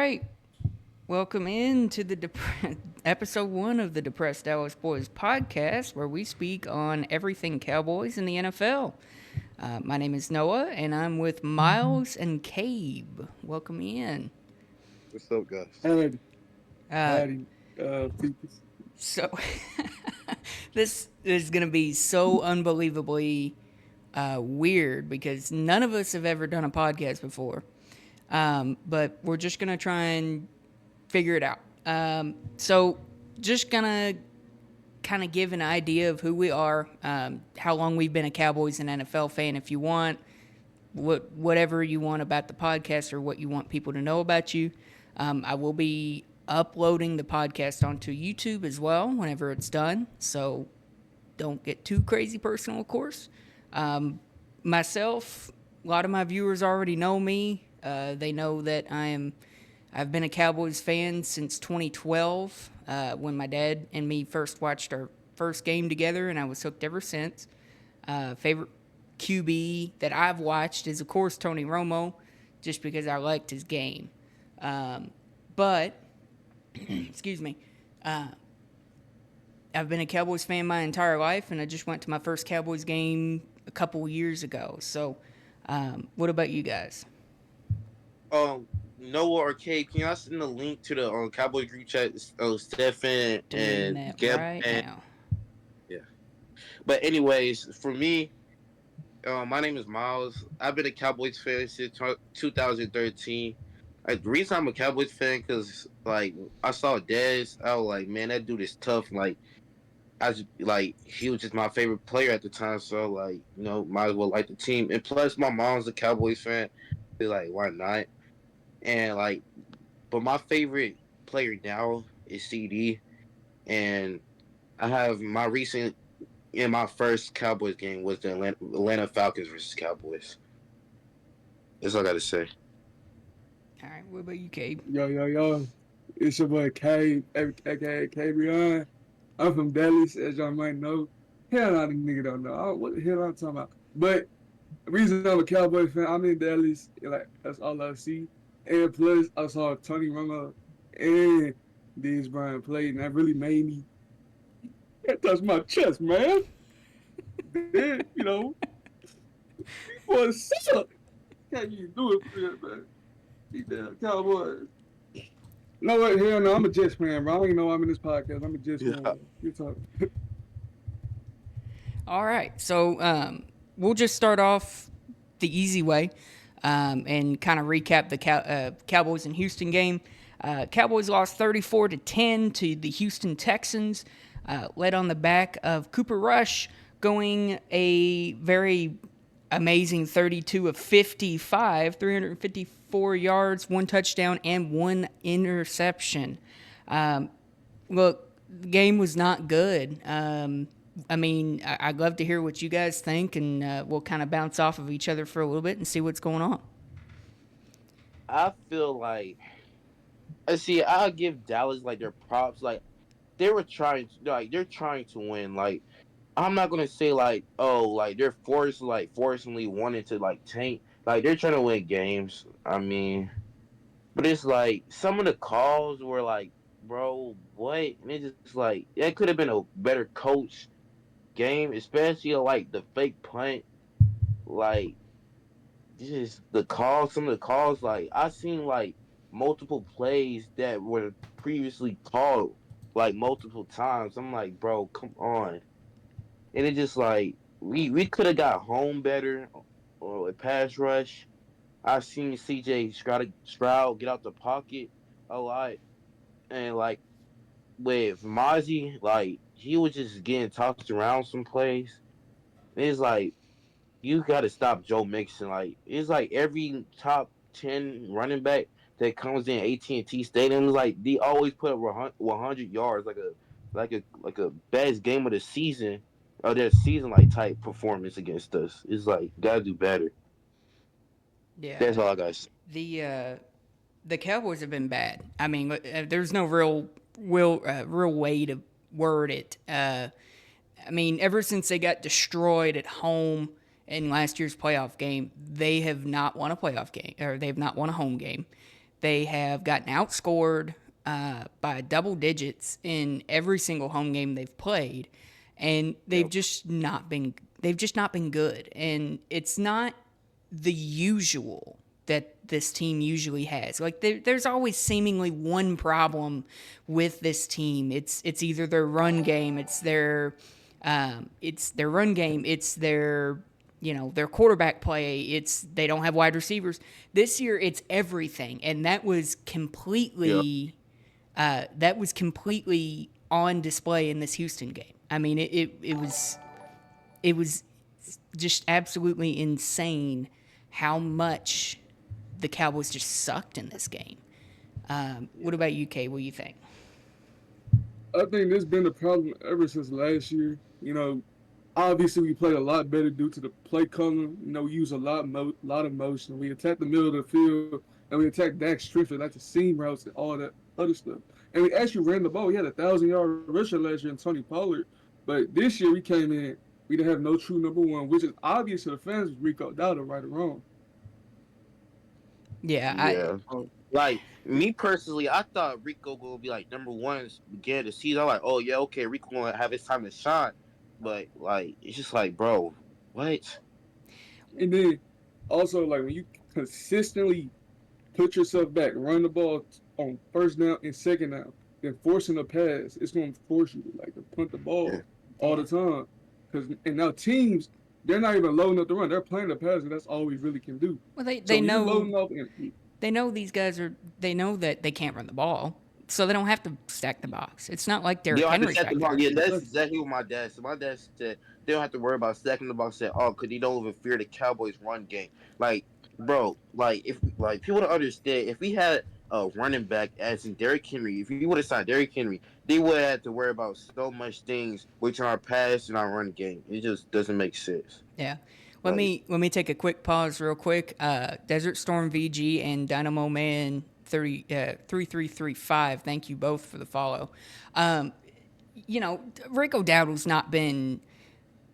right. Welcome in to the episode 1 of the Depressed Dallas Boys podcast, where we speak on everything Cowboys in the NFL. My name is Noah, and I'm with Miles and Caib. Welcome in. What's up, guys? Howdy, Uh, howdy, people. so, this is going to be so unbelievably weird because none of us have ever done a podcast before. But we're just going to try and figure it out. So just gonna kind of give an idea of who we are, how long we've been a Cowboys and NFL fan. If you want, whatever you want about the podcast or what you want people to know about you, I will be uploading the podcast onto YouTube as well whenever it's done. So don't get too crazy personal, of course. Myself, a lot of my viewers already know me. They know that I've been a Cowboys fan since 2012, when my dad and me first watched our first game together, and I was hooked ever since. Favorite QB that I've watched is, of course, Tony Romo, just because I liked his game. But, excuse me, I've been a Cowboys fan my entire life, and I just went to my first Cowboys game a couple years ago. So, what about you guys? Noah or Kate, can y'all send the link to the Cowboy group chat? Stefan Doing and that Geb right and now. yeah. But anyways, for me, my name is Miles. I've been a Cowboys fan since 2013. The reason I'm a Cowboys fan because I saw Dez, I was like, man, that dude is tough. He was just my favorite player at the time, so might as well like the team. And plus, my mom's a Cowboys fan. Be like, why not? And but my favorite player now is CD, and I have my first Cowboys game was the Atlanta Falcons versus Cowboys. That's all I got to say. All right, what about you, Cabe? Yo. It's your boy K, aka Kabrion. I'm from Dallas, as y'all might know. Hell, no, these niggas don't know. What the hell I'm talking about? But the reason I'm a Cowboy fan, I'm in Dallas. That's all I see. And plus, I saw Tony Romo and Dez Bryant play, and that really made me. That touched my chest, man. Then, these boys suck. Can't even do it for real, man. These damn Cowboys. No, what? Hell no, I'm a Jets fan, bro. I don't even know I'm in this podcast. I'm a Jets fan. Yeah. You talking? All right, so we'll just start off the easy way and kind of recap the Cowboys and Houston game. Cowboys lost 34-10 to the Houston Texans, led on the back of Cooper Rush going a very amazing 32 of 55, 354 yards, 1 touchdown, and 1 interception. Look, the game was not good. I'd love to hear what you guys think, and we'll kind of bounce off of each other for a little bit and see what's going on. I feel I'll give Dallas their props. They were trying, they're trying to win. I'm not gonna say they're forcibly wanting to tank. They're trying to win games. I mean, but it's some of the calls were bro, what? And it's just it could have been a better coach game, especially the fake punt. Like just the calls, some of the calls. I seen multiple plays that were previously called multiple times. I'm like, bro, come on. And it just we could have got home better or a pass rush. I seen CJ Stroud get out the pocket a lot, and with Mozzie, he was just getting tossed around some plays. It's you got to stop Joe Mixon. It's every top 10 running back that comes in AT&T Stadium they always put up 100 yards, like a best game of the season or their season type performance against us. It's gotta do better. Yeah, That's all I got. the Cowboys have been bad. I mean, there's no real way to word it. Ever since they got destroyed at home in last year's playoff game, they have not won a playoff game, or they have not won a home game. They have gotten outscored by double digits in every single home game they've played, and they've just not been good. And it's not the usual that this team usually has. Like there's always seemingly one problem with this team. It's either their run game, it's their run game, it's their their quarterback play, it's they don't have wide receivers. This year it's everything, and that was completely on display in this Houston game. I mean, it was just absolutely insane how much the Cowboys just sucked in this game. What about you, Kay? What do you think? I think this been a problem ever since last year. Obviously we played a lot better due to the play calling. We use a lot of motion. We attack the middle of the field, and we attack Dak's strength, like the seam routes and all that other stuff. And we actually ran the ball. We had a 1,000-yard rusher last year in Tony Pollard, but this year we came in. We didn't have no true number one, which is obvious to the fans. Rico Dowdle, right or wrong. Yeah. Like me personally, I thought Rico gonna be like number one beginning of the season. I'm like, oh yeah, okay, Rico gonna have his time to shine. But like, it's just like, bro, what? And then also, like, when you consistently put yourself back, run the ball on first down and second down, then forcing a pass, it's going to force you to punt the ball all the time. And now teams, they're not even loading up the run; they're playing the pass, and that's all we really can do. Well, they know these guys they know that they can't run the ball, so they don't have to stack the box. It's not like Derrick Henry. Yeah, that's exactly what my dad said. My dad said they don't have to worry about stacking the box. Said, oh, because they don't even fear the Cowboys' run game. Like, bro, if people don't understand, if we had a running back as in Derrick Henry, if you would have signed Derrick Henry, they would have had to worry about so much things which are our pass and our run game. It just doesn't make sense. Yeah. Let me take a quick pause real quick. Desert Storm VG and Dynamo Man 3335. Thank you both for the follow. Rico Dowdle's not been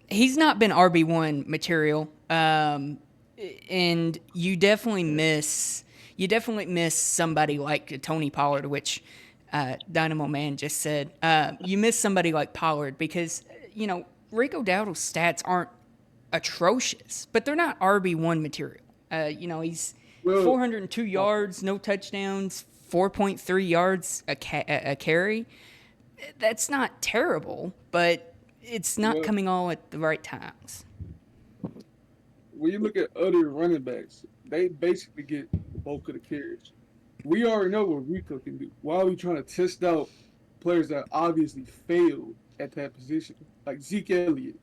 RB1 material. And you definitely miss somebody like Tony Pollard, which Dynamo Man just said. You miss somebody like Pollard because, Rico Dowdle's stats aren't atrocious, but they're not RB1 material. He's 402 yards, no touchdowns, 4.3 yards a carry. That's not terrible, but it's not coming all at the right times. When you look at other running backs, they basically get the bulk of the carries. We already know what Rico can do. Why are we trying to test out players that obviously failed at that position? Like Zeke Elliott.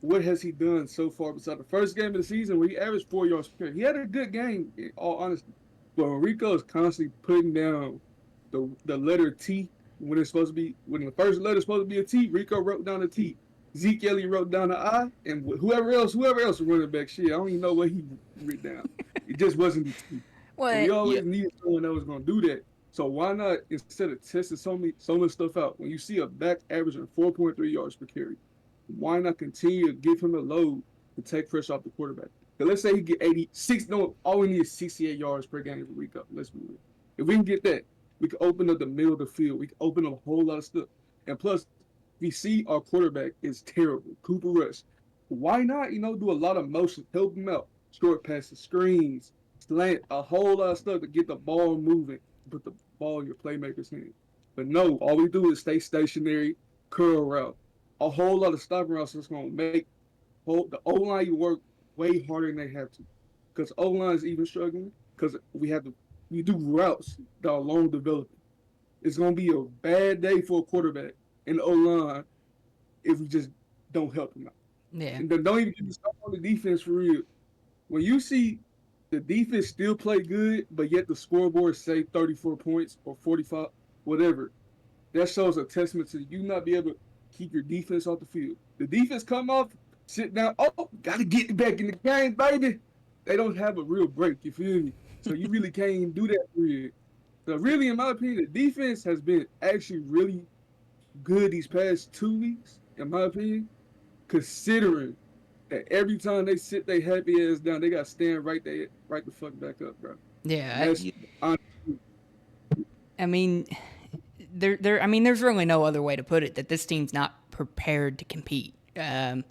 What has he done so far besides the first game of the season where he averaged 4 yards per carry? He had a good game, in all honesty. But when Rico is constantly putting down the letter T when it's supposed to be, when the first letter is supposed to be a T, Rico wrote down a T. Zeke Elliott wrote down an I, and whoever else was running back, shit, I don't even know what he wrote down. It just wasn't the T. We always needed someone that was going to do that. So why not, instead of testing so much stuff out, when you see a back averaging 4.3 yards per carry, why not continue to give him a load to take pressure off the quarterback? Because let's say he get 86. No, all we need is 68 yards per game for Rico. Let's be real. If we can get that, we can open up the middle of the field. We can open up a whole lot of stuff. And plus, we see our quarterback is terrible. Cooper Rush. Why not, do a lot of motion, help him out. Short passes, screens, slant, a whole lot of stuff to get the ball moving, put the ball in your playmaker's hand. But no, all we do is stay stationary, curl route. A whole lot of stopping routes that's going to make the O-line work way harder than they have to. Because O-line is even struggling because we do routes that are long developing. It's going to be a bad day for a quarterback in the O-line if we just don't help him out. Yeah. And then don't even get me started on the defense for real. When you see the defense still play good, but yet the scoreboard say 34 points or 45, whatever, that shows a testament to you not be able to keep your defense off the field. The defense come off, sit down, got to get back in the game, baby. They don't have a real break, you feel me? So you really can't even do that for real. So really, in my opinion, the defense has been actually really good these past 2 weeks, in my opinion, considering that every time they sit their happy ass down, they got to stand right the fuck back up, bro. Yeah. I mean, there's really no other way to put it that this team's not prepared to compete. I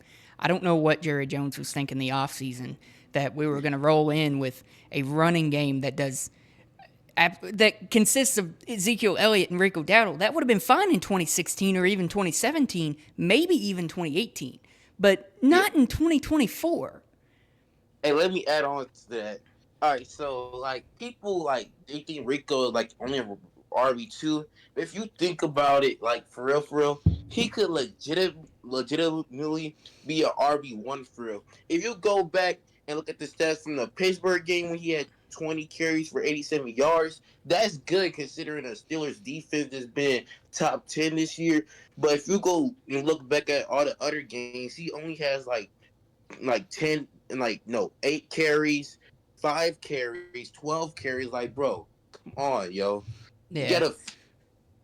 don't know what Jerry Jones was thinking the offseason, that we were going to roll in with a running game that consists of Ezekiel Elliott and Rico Dowdle. That would have been fine in 2016 or even 2017, maybe even 2018, but not in 2024. Hey, let me add on to that. All right, so like people like they think Rico is like only a RB2. But if you think about it, like for real, he could legitimately be a RB1 for real. If you go back and look at the stats from the Pittsburgh game when he had 20 carries for 87 yards, that's good considering the Steelers defense has been top 10 this year. But if you go and look back at all the other games, he only has like 10 and like no 8 carries, 5 carries, 12 carries. Like, bro, come on, yo. You Yeah. gotta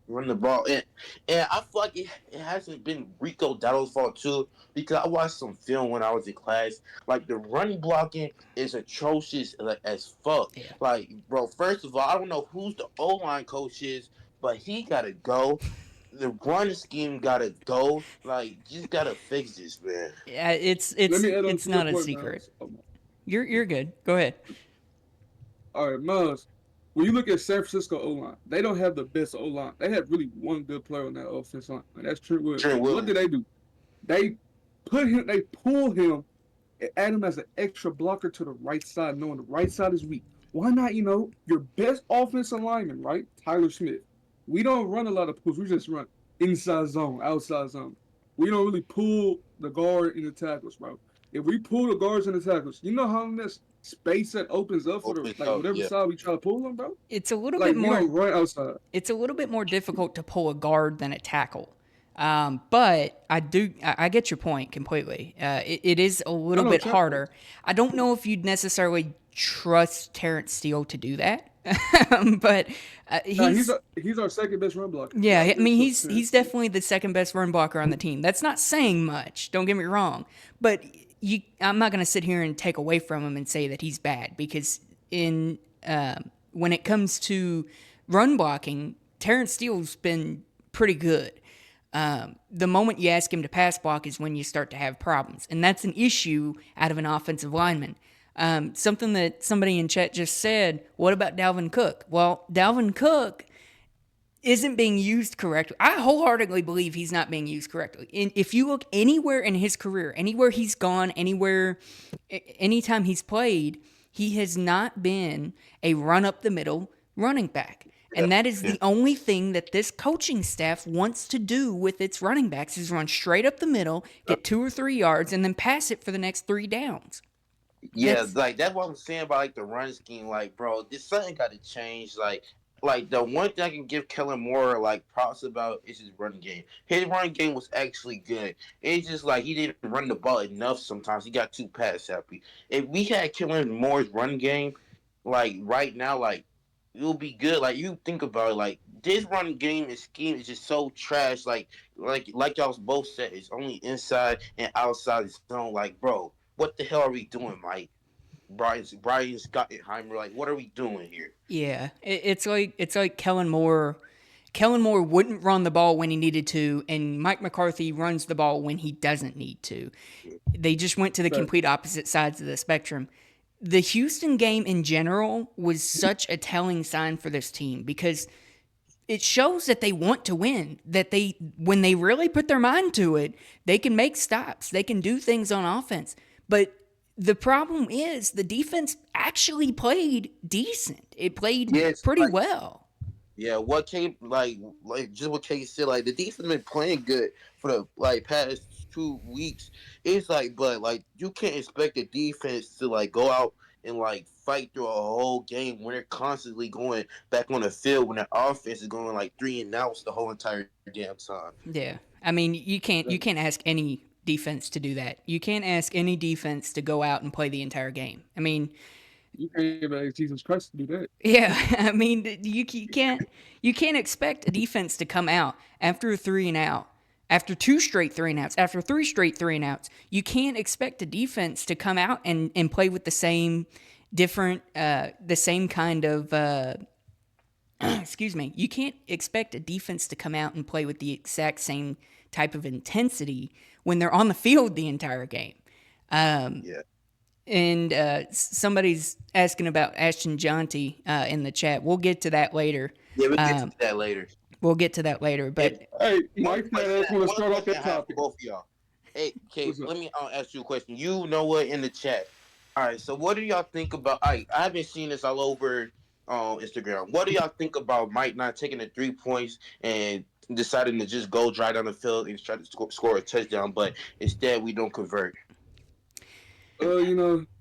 run the ball. And I feel like it hasn't been Rico Dowdle's fault too, because I watched some film when I was in class. Like the running blocking is atrocious like, as fuck. Yeah. Like, bro, first of all, I don't know who's the O-line coach is, but he gotta go. The run scheme gotta go. Like, just gotta fix this, man. Yeah, Let me add on it's to your not a point, secret. Miles. You're good. Go ahead. All right, Miles. When you look at San Francisco O-line, they don't have the best O-line. They have really one good player on that offense line, and that's Trent Williams. Trent What Williams. do? They pull him, and add him as an extra blocker to the right side, knowing the right side is weak. Why not, your best offensive lineman, right? Tyler Smith. We don't run a lot of pulls. We just run inside zone, outside zone. We don't really pull the guard in the tackles, bro. If we pull the guards in the tackles, you know how much space that opens up for Opens like up, whatever yeah. side we try to pull them, bro. It's a little Like bit we more. don't run outside. It's a little bit more difficult to pull a guard than a tackle. But I get your point completely. It is a little I know bit tackle. harder. I don't know if you'd necessarily trust Terrence Steele to do that, but Nah, he's our second best run blocker. yeah. I mean, So, he's definitely the second best run blocker on the team. That's not saying much. Don't get me wrong, but I'm not going to sit here and take away from him and say that he's bad, because when it comes to run blocking, Terrence Steele's been pretty good. The moment you ask him to pass block is when you start to have problems, and that's an issue out of an offensive lineman. Something that somebody in chat just said, what about Dalvin Cook? Well, Dalvin Cook isn't being used correctly. I wholeheartedly believe he's not being used correctly. And if you look anywhere in his career, anywhere he's gone, anytime he's played, he has not been a run up the middle running back. And that is the only thing that this coaching staff wants to do with its running backs, is run straight up the middle, get 2 or 3 yards, and then pass it for the next 3 downs. Yeah, like that's what I'm saying about like the run scheme. Like, bro, this something got to change. Like the one thing I can give Kellen Moore like props about is his run game. His run game was actually good. It's just like he didn't run the ball enough. Sometimes he got too pass happy. If we had Kellen Moore's run game, like right now, like it'll be good. Like you think about it, like this run game and scheme is just so trash. Like y'all both said, it's only inside and outside the zone. Like, bro, what the hell are we doing, Mike? Brian Schottenheimer, like, what are we doing here? Yeah, it's like Kellen Moore. Kellen Moore wouldn't run the ball when he needed to, and Mike McCarthy runs the ball when he doesn't need to. They just went to the complete opposite sides of the spectrum. The Houston game in general was such a telling sign for this team, because it shows that they want to win, that when they really put their mind to it, they can make stops, they can do things on offense. But the problem is the defense actually played decent. It played pretty well. Yeah, what came like just what Kate said, like the defense been playing good for the like past 2 weeks. It's like, but like you can't expect the defense to like go out and like fight through a whole game when they're constantly going back on the field when their offense is going like 3 and outs the whole entire damn time. Yeah, I mean you can't ask any defense to do that. You can't ask any defense to go out and play the entire game. I mean, You can't even ask Jesus Christ to do that. yeah, I mean you can't expect a defense to come out after a 3 and out, after 2 straight 3 and outs, after 3 straight 3 and outs. You can't expect a defense to come out and play with the same kind of excuse me, you can't expect a defense to come out and play with the exact same type of intensity when they're on the field the entire game. Yeah. And somebody's asking about Ashton Jonty in the chat. We'll get to that later. Yeah, we'll get to that later. We'll get to that later. But Hey, One Mike, question, I just want to one start off question that I have for topic. both of y'all. Hey, okay, What's up? let me ask you a question. You know what in the chat? All right, so what do y'all think about? I've been seeing this all over Instagram. What do y'all think about Mike not taking the 3 points and deciding to just go drive down the field and try to score a touchdown, but instead we don't convert?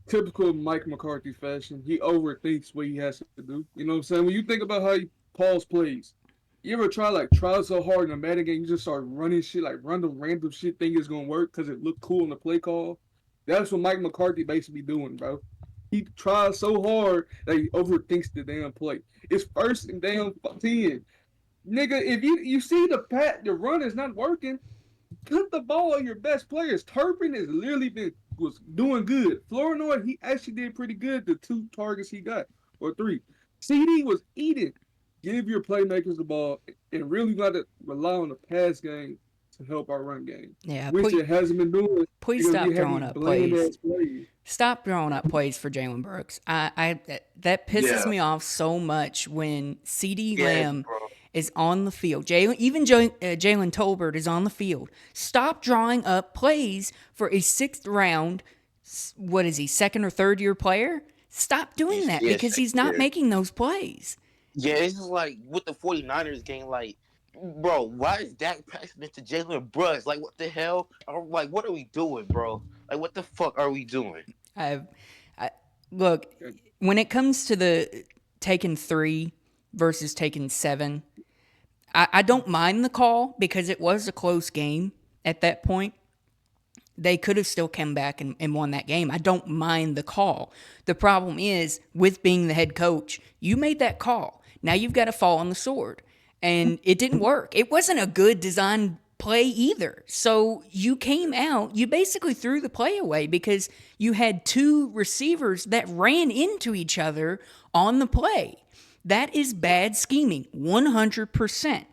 Typical Mike McCarthy fashion. He overthinks what he has to do. You know what I'm saying? When you think about how he Paul's plays, you ever try so hard in a Madden game, you just start running shit, like random shit, think it's gonna work because it looked cool in the play call. That's what Mike McCarthy basically doing, bro. He tries so hard that he overthinks the damn play. It's first and damn 10. Nigga, if you see the run is not working, put the ball on your best players. Turpin has literally was doing good. Flournoy, he actually did pretty good. The 2 targets he got, or 3. CD was eating. Give your playmakers the ball and really got to rely on the pass game to help our run game. yeah, Which it hasn't been doing. please stop throwing up plays. plays. Stop throwing up plays for Jalen Brooks. That pisses me off so much when CD Lamb is on the field. Even Jalen Tolbert is on the field. Stop drawing up plays for a 6th round, what is he, 2nd or 3rd year player? Stop doing that because he's not making those plays. Yeah, it's just like with the 49ers game, like, bro, why is Dak passing it to Jalen Brooks? Like, what the hell? Like, what are we doing, bro? Like, what the fuck are we doing? Look, when it comes to the taking 3 versus taking 7, I don't mind the call because it was a close game at that point. They could have still come back and won that game. I don't mind the call. The problem is, with being the head coach, you made that call. Now you've got to fall on the sword. And it didn't work. It wasn't a good design play either. So you came out, you basically threw the play away because you had 2 receivers that ran into each other on the play. That is bad scheming, 100%.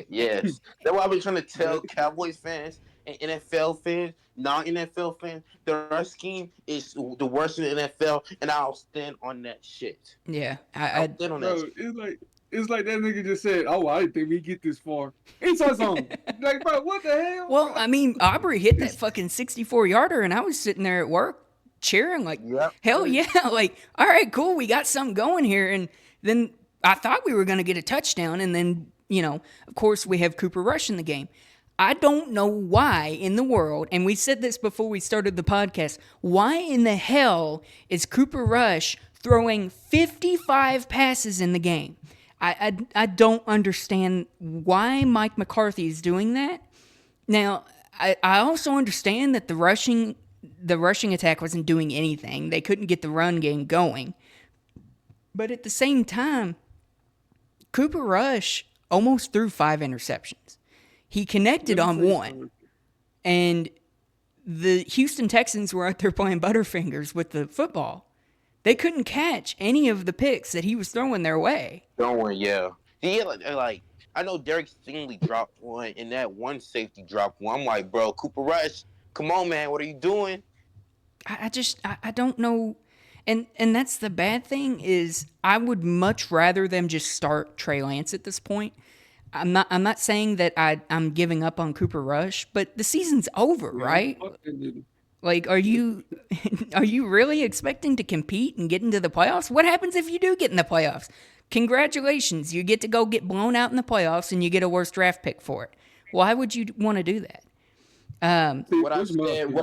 Yes. That's why I've been trying to tell Cowboys fans and NFL fans, non-NFL fans, that our scheme is the worst in the NFL, and I'll stand on that shit. Yeah. I'll stand on that shit. It's like that nigga just said, "Oh, I didn't think we get this far." Inside zone. Like, bro, what the hell? Well, I mean, Aubrey hit that fucking 64-yarder, and I was sitting there at work cheering like, hell yeah. Like, all right, cool. We got something going here. And then I thought we were going to get a touchdown. And then, of course, we have Cooper Rush in the game. I don't know why in the world, and we said this before we started the podcast, why in the hell is Cooper Rush throwing 55 passes in the game? I don't understand why Mike McCarthy is doing that. Now, I also understand that the rushing attack wasn't doing anything. They couldn't get the run game going. But at the same time, Cooper Rush almost threw 5 interceptions. He connected on 1. And the Houston Texans were out there playing Butterfingers with the football. They couldn't catch any of the picks that he was throwing their way. Yeah. Like I know Derek Stingley dropped one, and that one safety dropped one. I'm like, bro, Cooper Rush, come on, man, what are you doing? I don't know. And that's the bad thing is I would much rather them just start Trey Lance at this point. I'm not saying that I'm giving up on Cooper Rush, but the season's over, right? Like, are you really expecting to compete and get into the playoffs? What happens if you do get in the playoffs? Congratulations, you get to go get blown out in the playoffs and you get a worse draft pick for it. Why would you want to do that? What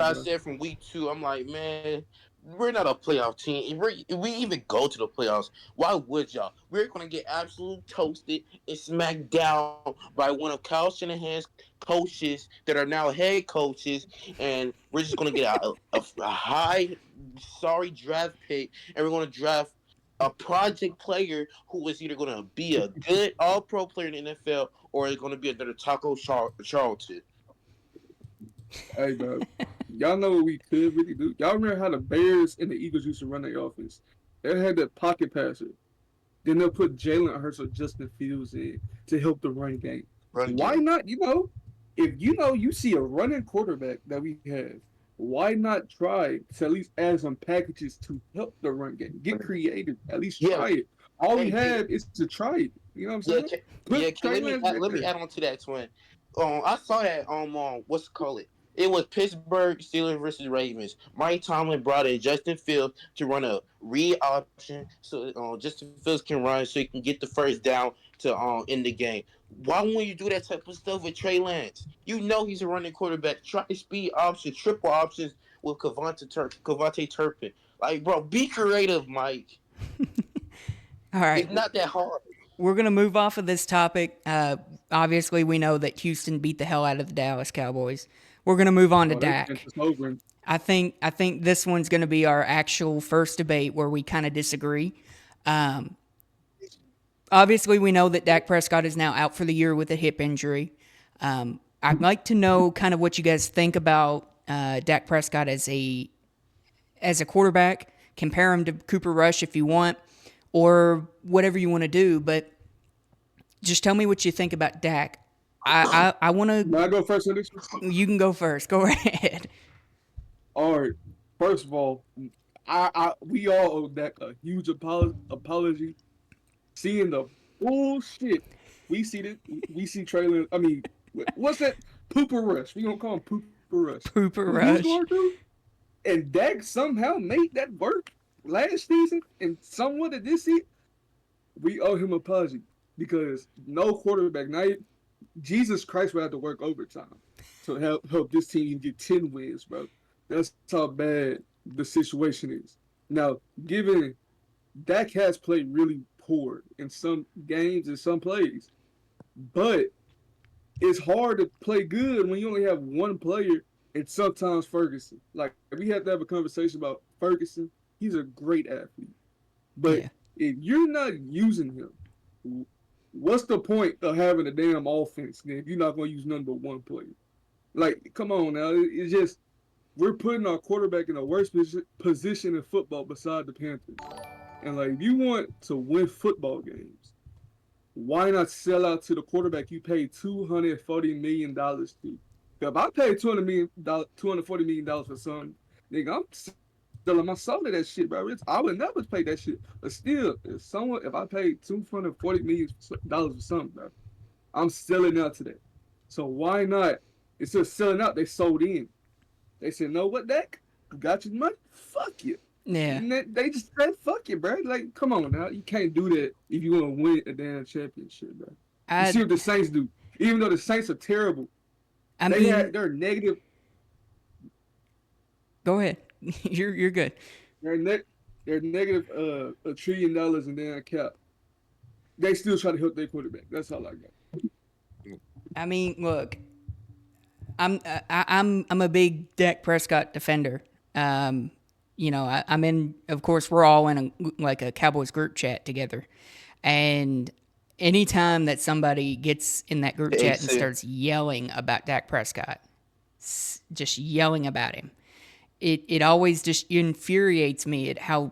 I said from week 2, I'm like, man, we're not a playoff team. If we even go to the playoffs, why would y'all? We're going to get absolutely toasted and smacked down by one of Kyle Shanahan's coaches that are now head coaches, and we're just going to get a high, sorry draft pick, and we're going to draft a project player who is either going to be a good all-pro player in the NFL or is going to be another Taco Charlton. Hey, bro. Y'all know what we could really do? Y'all remember how the Bears and the Eagles used to run their offense? They had that pocket passer. then they'll put Jalen Hurts or Justin Fields in to help the run game. Run Why game. not? If you see a running quarterback that we have, why not try to at least add some packages to help the run game? Get creative. At least Yeah. try it. All we Hey, have is to try it. You know what I'm yeah, saying? yeah. Put Trey Lance back Let me there. add on to that, twin. I saw that what's it call it? It was Pittsburgh Steelers versus Ravens. Mike Tomlin brought in Justin Fields to run a read option so Justin Fields can run so he can get the first down to end the game. Why won't you do that type of stuff with Trey Lance? You know he's a running quarterback. Try speed options, triple options with Cavante Turpin. Like, bro, be creative, Mike. All right. It's not that hard. We're going to move off of this topic. Obviously, we know that Houston beat the hell out of the Dallas Cowboys. We're going to move on to Oh, they Dak. sent us over. I think this one's going to be our actual first debate where we kind of disagree. Obviously, we know that Dak Prescott is now out for the year with a hip injury. I'd like to know kind of what you guys think about Dak Prescott as a quarterback. Compare him to Cooper Rush if you want, or whatever you want to do. But just tell me what you think about Dak. I want Can to. I go first on this one? You can go first. Go ahead. All right. First of all, we all owe Dak a huge apology. Seeing the bullshit we see Trey. I mean, what's that? Pooper Rush. We gonna call him Pooper Rush. Pooper What he's Rush. going through, and Dak somehow made that work last season, and somewhat of this season. We owe him an apology because no quarterback, not even, Jesus Christ, would have to work overtime to help this team get 10 wins, bro. That's how bad the situation is. Now, given Dak has played really poor in some games and some plays, but it's hard to play good when you only have one player and sometimes Ferguson. Like, we have to have a conversation about Ferguson. He's a great athlete. But Yeah. if you're not using him, what's the point of having a damn offense then if you're not going to use none but one player? Like, come on now. It's just, we're putting our quarterback in the worst position in football beside the Panthers. And, like, if you want to win football games, why not sell out to the quarterback you paid $240 million to? If I paid $240 million for something, nigga, I'm selling my soul to that shit, bro. I would never pay that shit. But still, if I paid $240 million for something, bro, I'm selling out to that. So why not? Instead of selling out, they sold in. They said, "No, what, Dak? You got your money? Fuck you." Yeah. And they just said, "Fuck you, bro." Like, come on now. You can't do that if you want to win a damn championship, bro. You see what the Saints do. Even though the Saints are terrible, they're negative. Go ahead. You're good. They're negative $1 trillion in their cap. They still try to help their quarterback. That's all I got. I mean, look, I'm a big Dak Prescott defender. You know, I'm in. Of course, we're all in a Cowboys group chat together, and anytime that somebody gets in that group chat and starts yelling about Dak Prescott, just yelling about him, it always just infuriates me at how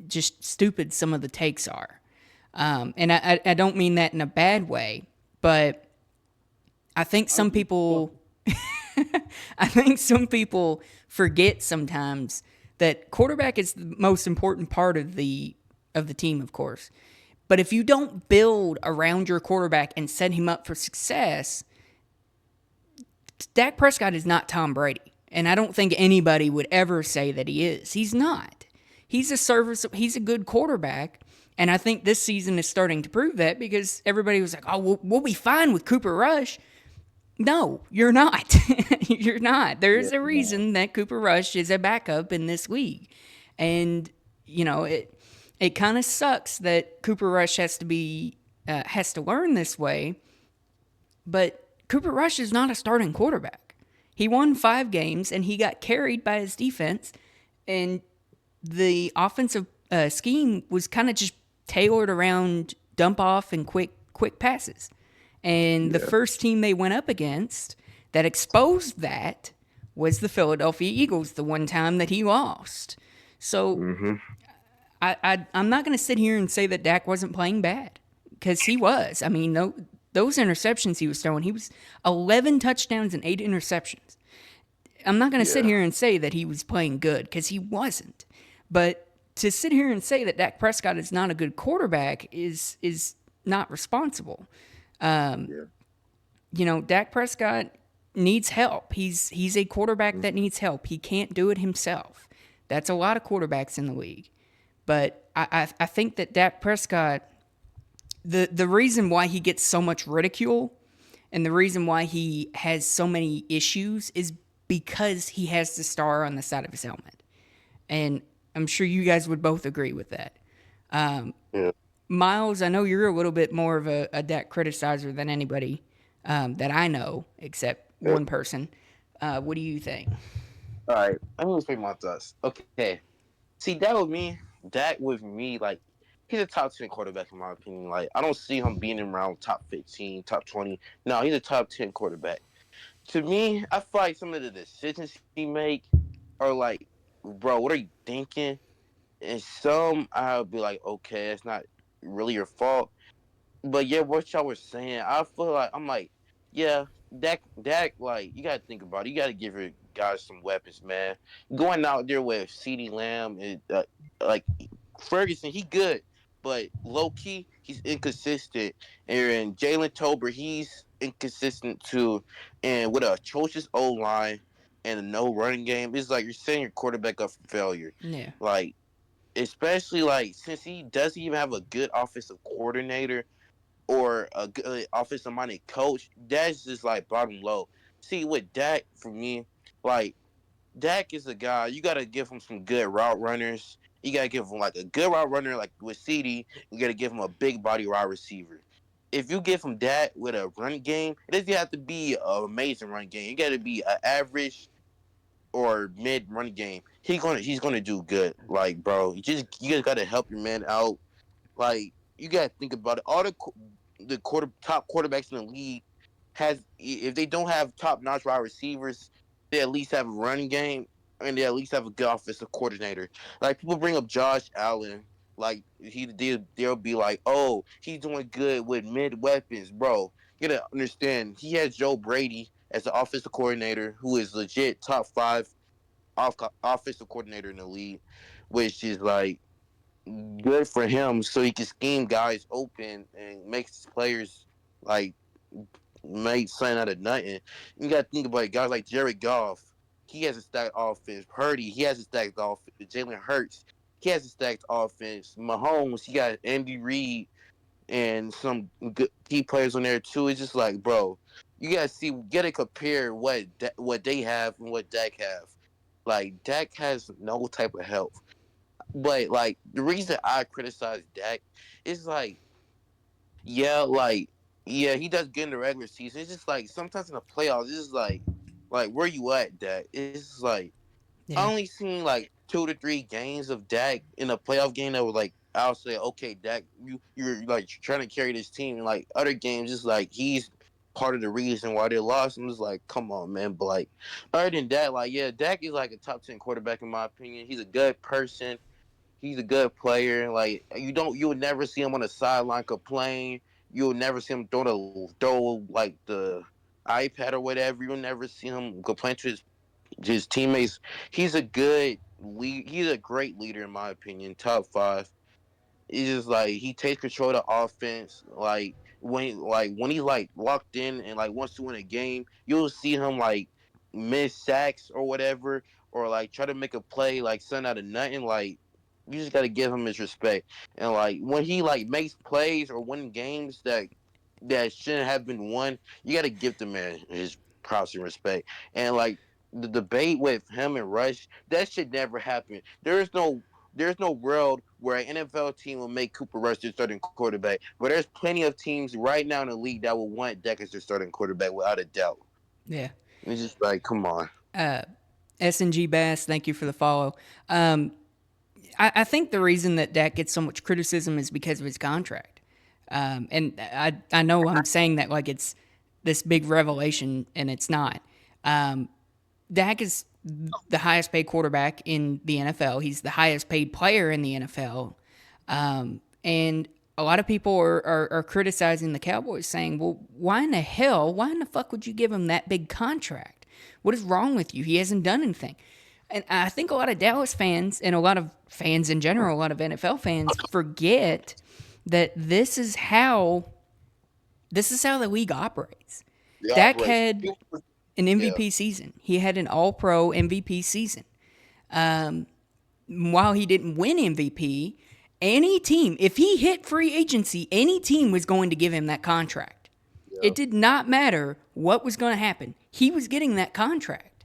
just stupid some of the takes are. And I don't mean that in a bad way, but I think some people I think some people forget sometimes that quarterback is the most important part of the team, of course. But if you don't build around your quarterback and set him up for success, Dak Prescott is not Tom Brady. And I don't think anybody would ever say that he is. He's not. He's a good quarterback. And I think this season is starting to prove that because everybody was like, "Oh, we'll be fine with Cooper Rush." No, you're not. You're not. There's a reason that Cooper Rush is a backup in this league. And, you know, it kind of sucks that Cooper Rush has to learn this way. But Cooper Rush is not a starting quarterback. He won 5 games, and he got carried by his defense. And the offensive scheme was kind of just tailored around dump off and quick passes. And the first team they went up against that exposed that was the Philadelphia Eagles, the one time that he lost. So I'm not going to sit here and say that Dak wasn't playing bad, because he was. I mean, those interceptions he was throwing, he was 11 touchdowns and 8 interceptions. I'm not going to sit Yeah. here and say that he was playing good, because he wasn't. But to sit here and say that Dak Prescott is not a good quarterback is not responsible. Yeah. Dak Prescott needs help. He's a quarterback that needs help. He can't do it himself. That's a lot of quarterbacks in the league. But I think that Dak Prescott, the reason why he gets so much ridicule and the reason why he has so many issues is because he has the star on the side of his helmet. And I'm sure you guys would both agree with that. Yeah. Miles, I know you're a little bit more of a Dak criticizer than anybody that I know, except Yeah. one person. What do you think? All right. I'm gonna speak my thoughts. Okay. See, Dak with me, like, he's a top 10 quarterback in my opinion. Like, I don't see him being around top 15, top 20. No, he's a top 10 quarterback. To me, I feel like some of the decisions he make are like, bro, what are you thinking? And some I'll be like, okay, it's not really your fault. But yeah, what y'all were saying, I feel like I'm like, yeah, Dak, like you gotta think about it. You gotta give your guys some weapons, man. Going out there with C.D. Lamb and like Ferguson, he good, but low key he's inconsistent. And Jalen Tober, he's inconsistent too. And with a atrocious O line and a no running game, it's like you're setting your quarterback up for failure. Yeah. Like especially like since he doesn't even have a good offensive coordinator or a good offensive minded coach, that's just like bottom low. See, with Dak, for me, like Dak is a guy you gotta give him some good route runners. You gotta give him like a good route runner, like with CD. You gotta give him a big body wide receiver. If you give him that with a run game, it doesn't have to be an amazing run game. You gotta be an average or mid run game. He's gonna do good. Like, bro, you just gotta help your man out. Like you gotta think about it. All the top quarterbacks in the league has if they don't have top notch wide receivers, they at least have a running game and they at least have a good offensive coordinator. Like people bring up Josh Allen, like they'll be like, oh, he's doing good with mid weapons, bro. You gotta understand he has Joe Brady as the offensive coordinator, who is legit top five offensive coordinator in the league, which is like good for him so he can scheme guys open and makes players like make something out of nothing. You gotta think about it, guys like Jared Goff. He has a stacked offense. Purdy, he has a stacked offense. Jalen Hurts, he has a stacked offense. Mahomes, he got Andy Reid and some good key players on there too. It's just like, bro, you gotta compare what they have and what Dak have. Like Dak has no type of help. But like the reason I criticize Dak is like, yeah, like yeah, he does good in the regular season. It's just like sometimes in the playoffs, it's just like where you at, Dak? It's just like I Yeah. only seen like 2 to 3 games of Dak in a playoff game that was like I'll say, okay, Dak, you're like trying to carry this team. And like other games, just like he's part of the reason why they lost. I'm just like, come on, man. But like other than that, like yeah, Dak is like a top 10 quarterback in my opinion. He's a good person. He's a good player. Like you would never see him on the sideline complain. You'll never see him throw like the iPad or whatever. You'll never see him complain to his teammates. He's a good lead. He's a great leader in my opinion. Top five. It's just like he takes control of the offense. Like when he's like locked in and like wants to win a game, you'll see him like miss sacks or whatever, or like try to make a play like something out of nothing. Like you just gotta give him his respect. And like when he like makes plays or win games that shouldn't have been won, you gotta give the man his props and respect. And like the debate with him and Rush, that should never happen. There's no world where an NFL team will make Cooper Rush their starting quarterback. But there's plenty of teams right now in the league that will want Dak as their starting quarterback without a doubt. Yeah. It's just like, come on. SNG Bass, thank you for the follow. I think the reason that Dak gets so much criticism is because of his contract. And I know I'm saying that like it's this big revelation, and it's not. Dak is the highest paid quarterback in the NFL. He's the highest paid player in the NFL. And a lot of people are criticizing the Cowboys, saying, well, why in the fuck would you give him that big contract? What is wrong with you? He hasn't done anything. And I think a lot of Dallas fans and a lot of fans in general, a lot of NFL fans forget that this is how the league operates. The Dak operation. had an MVP season. He had an All-Pro MVP season. While he didn't win MVP, any team, if he hit free agency, any team was going to give him that contract. It did not matter what was going to happen. He was getting that contract.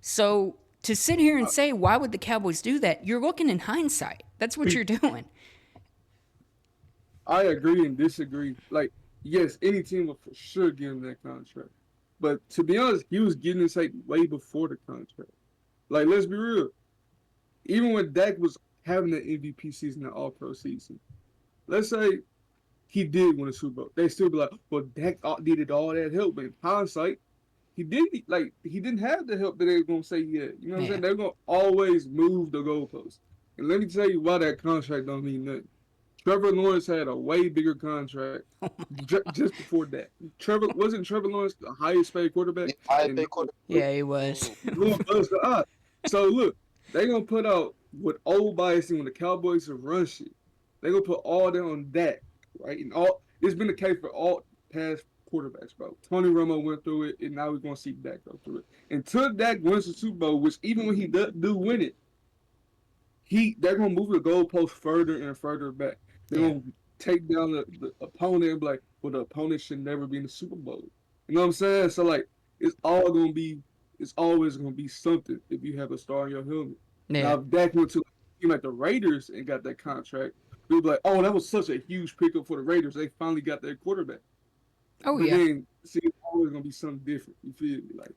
So to sit here and say, why would the Cowboys do that? You're looking in hindsight. That's what you're doing. I agree and disagree. Like, yes, any team would for sure give him that contract. But to be honest, he was getting this like way before the contract. Like, let's be real. Even when Dak was having the MVP season and All-Pro season, let's say he did win a Super Bowl, they still be like, well, Dak needed all that help. But in hindsight, he didn't have the help that they were gonna say he had. You know what I'm saying? They're gonna always move the goalposts. And let me tell you why that contract don't mean nothing. Trevor Lawrence had a way bigger contract just before that. Wasn't Trevor Lawrence the highest paid quarterback? Yeah, he was. So look, they're gonna put out with old bias when the Cowboys have run shit. They're gonna put all that on Dak, right? And it's been the case for all past quarterbacks, bro. Tony Romo went through it, and now we're gonna see Dak go through it. Until Dak wins the Super Bowl, which even when he do win it, they're gonna move the goalpost further and further back. They're gonna take down the opponent and be like, well, the opponent should never be in the Super Bowl. You know what I'm saying? So like, it's always gonna be something if you have a star on your helmet. Yeah. Now, if Dak went to a team like the Raiders and got that contract, we'd be like, oh, that was such a huge pickup for the Raiders. They finally got their quarterback. Oh, but yeah. then, see, it's always gonna be something different. You feel me? Like,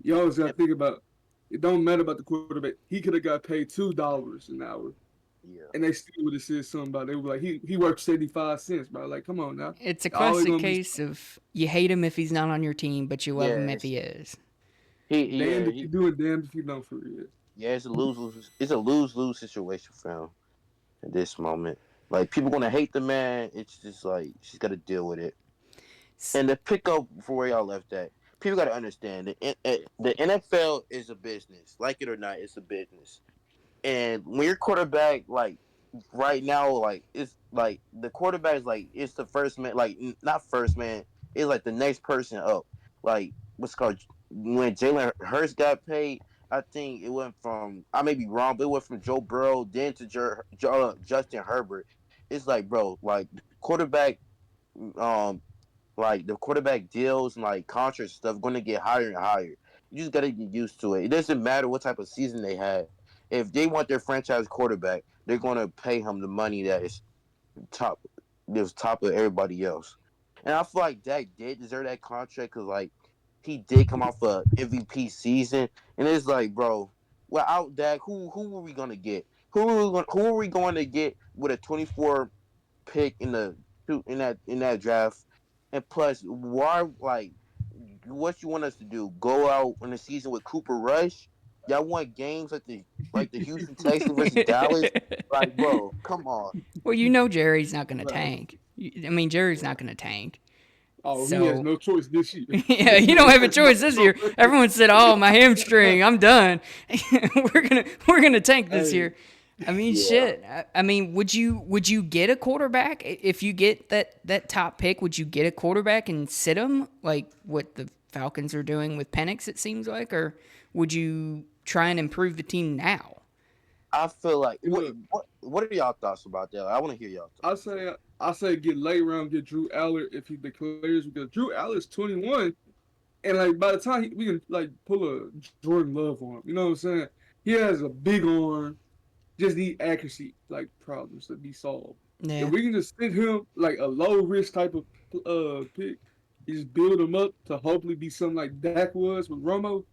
you always gotta think about. It don't matter about the quarterback. He could have got paid $2 an hour. Yeah. And they still would have said something about it. They were like, he worked 75 cents, bro. Like, come on now. It's a classic case of you hate him if he's not on your team, but you love him if he is. Damned if you do it, damned if you don't, for real. Yeah, it's a lose-lose. It's a lose-lose situation for him at this moment. Like, people gonna hate the man. It's just like she's got to deal with it. And to pick up for where y'all left at, people got to understand that the NFL is a business. Like it or not, it's a business. And when your quarterback, like right now, like it's like the quarterback is like it's the first man, like not first man, it's like the next person up. Like what's called when Jalen Hurts got paid, I think it went from, I may be wrong, but it went from Joe Burrow then to Justin Herbert. It's like, bro, like quarterback, like the quarterback deals and like contract stuff going to get higher and higher. You just got to get used to it. It doesn't matter what type of season they have. If they want their franchise quarterback, they're going to pay him the money that is top of everybody else. And I feel like Dak did deserve that contract because like he did come off a MVP season, and it's like, bro, without Dak, who are we gonna get? Who are we going to get with a 24 pick in that draft? And plus, why like what you want us to do? Go out in the season with Cooper Rush? Y'all want games like the Houston Texans versus Dallas? Like, bro, come on. Well, you know Jerry's not going to tank. I mean, Jerry's not going to tank. Oh, so, he has no choice this year. Yeah, you don't have a choice this year. Everyone said, "Oh, my hamstring, I'm done. we're gonna tank this year." I mean, shit. I mean, would you get a quarterback if you get that top pick? Would you get a quarterback and sit him like what the Falcons are doing with Penix? It seems like, or would you try and improve the team now? I feel like what are y'all thoughts about that? I want to hear y'all thoughts. I say get late round, get Drew Aller if he declares, because Drew Aller's 21, and like by the time we can like pull a Jordan Love on him, you know what I'm saying? He has a big arm, just need accuracy like problems to be solved. Yeah. If we can just sit him like a low risk type of pick, you just build him up to hopefully be something like Dak was with Romo,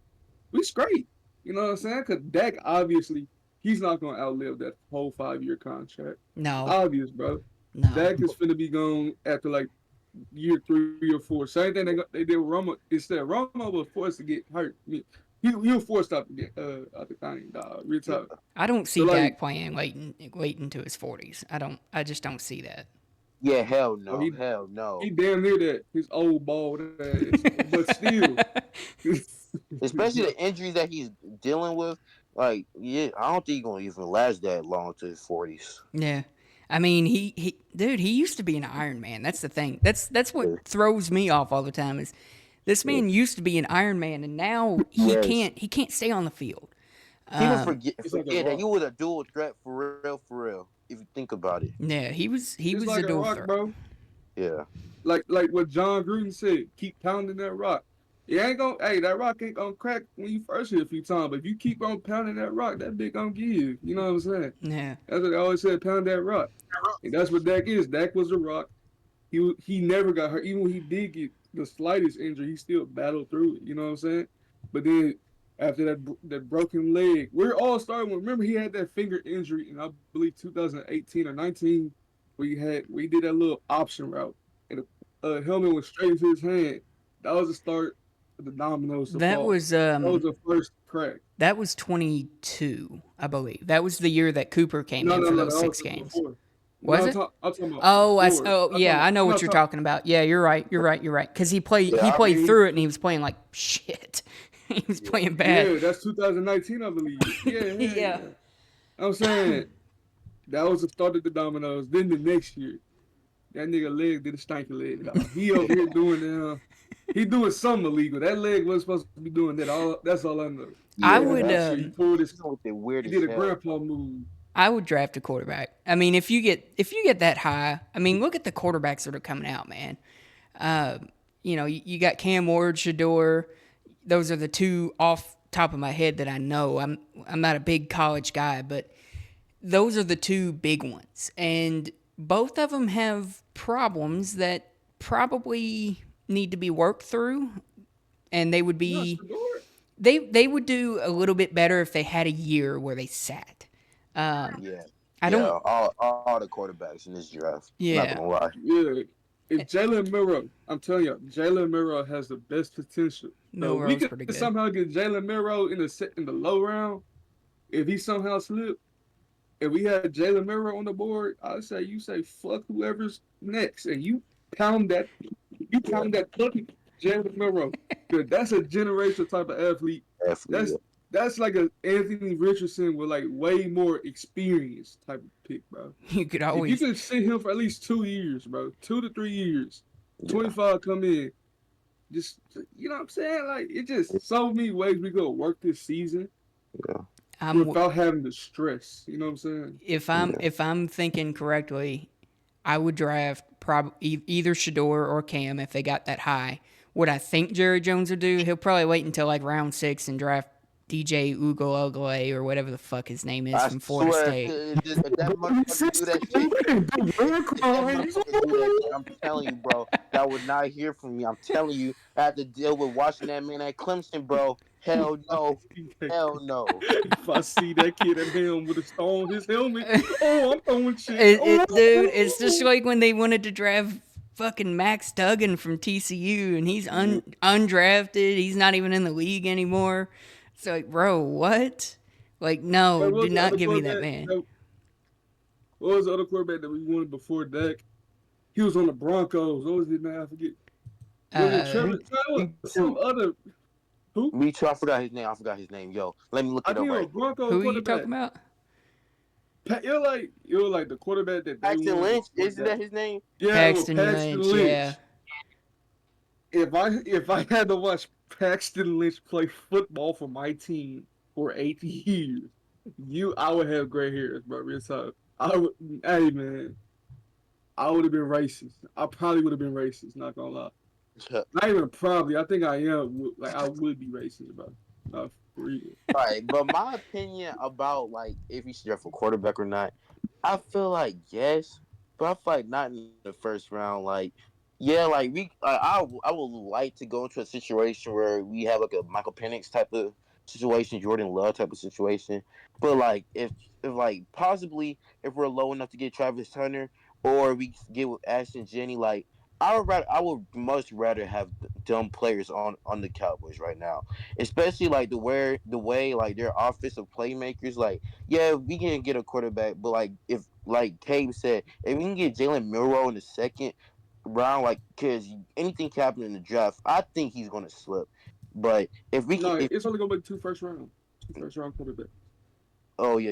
we straight. You know what I'm saying? Because Dak obviously. He's not going to outlive that whole 5-year contract. No. Obvious, bro. No. Dak is finna be gone after like year 3 or 4. Same thing they did with Romo. Instead, Romo was forced to get hurt. He'll force out the thing, dog. Real Yeah. talk. I don't So see like, Dak playing late into his 40s. I just don't see that. Yeah, hell oh, no, hell no. he damn near that. His old bald ass, but still. Especially the injuries that he's dealing with. Like, yeah, I don't think he's gonna even last that long to his 40s. Yeah. I mean, dude, he used to be an Iron Man. That's the thing. That's what Yeah. throws me off all the time is this Yeah. man used to be an Iron Man and now Yes. he can't stay on the field. People Um, It's like a forget that he rock. was a dual threat for real. If you think about it. yeah, he It's was a like a dual rock, threat. bro. Yeah. Like what John Gruden said. Keep pounding that rock. It ain't gonna. Hey, that rock ain't gonna crack when you first hit a few times. But if you keep on pounding that rock, that bit gonna give. You know what I'm saying? Yeah. That's what I always said. Pound that rock. And that's what Dak is. Dak was a rock. He never got hurt. Even when he did get the slightest injury, he still battled through it. You know what I'm saying? But then after that broken leg, we're all starting. Remember, he had that finger injury in I believe 2018 or 19, where he did that little option route, and the helmet went straight into his hand. That was the start of the dominoes to That fall. was That was the first crack. 22, I believe. That was the year that Cooper came No, in no, for no, those that 6 was games. before. No, Was it? I'm talking about Oh, before. yeah, I know I'm what not you're talking. talking about. Yeah, you're right. You're right. You're right. Because Yeah. he I played mean, through it and he was playing like shit. He was yeah. playing bad. Yeah, that's 2019, I believe. Yeah. Yeah. I'm saying that was the start of the dominoes. Then the next year, that nigga leg did a stanky leg. Dog. He over here doing he doing something illegal. That leg wasn't supposed to be doing that. All that's all I know. I Yeah. And the would next year He's doing with the he weirdest did a hell. grandpa move. I would draft a quarterback. I mean, if you get that high, I mean, look at the quarterbacks that are coming out, man. Uh, you got Cam Ward, Shador. Those are the two off top of my head that I know. I'm not a big college guy, but those are the two big ones, and both of them have problems that probably need to be worked through, and they would No, be Shador. they would do a little bit better if they had a year where they sat. Um, Yeah. I Yeah. don't. All the quarterbacks in this draft. Not Yeah, gonna lie. Yeah. If Jalen Miro, I'm telling you, Jalen Miro has the best potential. So if we Milrose's could pretty good. somehow get Jalen Miro in the low round, if he somehow slipped, if we had Jalen Miro on the board, I'd say you say fuck whoever's next, and you Yeah. pound that fucking Jalen Miro. Cause that's a generational type of athlete. Definitely. That's that's like a Anthony Richardson with like way more experience type of pick, bro. You could If you always. could sit him for at least 2 years, bro, 2 to 3 years, Yeah. 25 come in, just you know what I'm saying? Like it just so many ways we go work this season Yeah. I'm without having the stress. You know what I'm saying? Yeah. if I'm thinking correctly, I would draft either Shador or Cam if they got that high. What I think Jerry Jones would do, he'll probably wait until like round 6 and draft DJ Ugo or whatever the fuck his name is I from Florida swear, State. if that motherfucker do that shit, if that motherfucker do that shit, I'm telling you, bro, y'all would not hear from me. I'm telling you, I have to deal with watching that man at Clemson, bro. Hell no. Hell no. If I see that kid at him with a stone on his helmet, oh, I'm throwing shit. Dude, it's just like when they wanted to draft fucking Max Duggan from TCU and he's undrafted. He's not even in the league anymore. It's like, bro, what? Like, no, Like, what do was the not other give me that quarterback? man. What was the other quarterback that we wanted before Dak? He was on the Broncos. What was his name? I forget. Was it Uh, Trevor? Me Some too. other who? Me too. I forgot his name. I forgot his name. Yo, let me look I it think up it was right a quick. Bronco who are you quarterback. talking about? It was like the quarterback that they Paxton wanted Lynch, before isn't Dak. that his name? Yeah, it was Paxton Paxton Lynch, yeah. Lynch. If I had to watch Paxton Lynch play football for my team for 8 years, I would have gray hairs, bro. Real talk. Hey man, I would have been racist. I probably would have been racist. Not gonna lie. Not even probably. I think I am. Like I would be racist, bro. For real. All right, but my opinion about like if he should draft a quarterback or not, I feel like yes, but I feel like not in the first round. Like, yeah, like I would like to go into a situation where we have like a Michael Penix type of situation, Jordan Love type of situation. But like if like possibly if we're low enough to get Travis Hunter or we get with Ashton Jenny, like I would much rather have dumb players on the Cowboys right now, especially like the way like their offensive playmakers. Like, yeah, we can get a quarterback, but like if like Cabe said, if we can get Jalen Milroe in the second round, like because anything can happen in the draft, I think he's gonna slip. But if we can, No, if it's only gonna be two first round quarterback. oh yeah.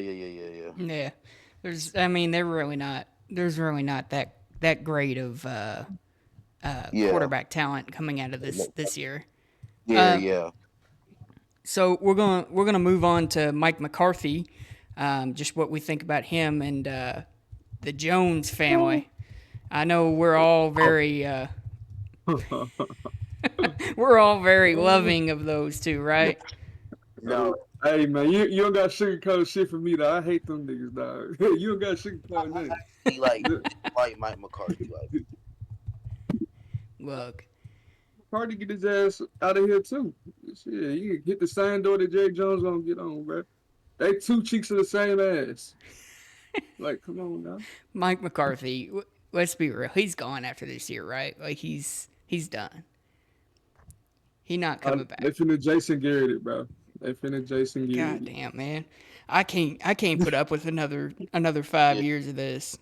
Yeah, there's really not that great of Yeah, quarterback talent coming out of this year. yeah, yeah. So we're gonna move on to Mike McCarthy, just what we think about him and the Jones family. I know we're all very loving of those two, right? No, Hey man, you don't got sugarcoat shit for me though. I hate them niggas, dog. You don't got sugarcoat I nothing. actually like Mike McCarthy. Like, Look, Hard to get his ass out of here too. Shit, you can hit the same door that Jerry Jones gonna get on, bro. They two cheeks of the same ass. Like, come on now. Mike McCarthy. Let's be real. He's gone after this year, right? Like he's done. He's not coming They back. finna Jason Garrett it, bro. They finna Jason Garrett God it. damn, man. I can't put up with another 5 years of this.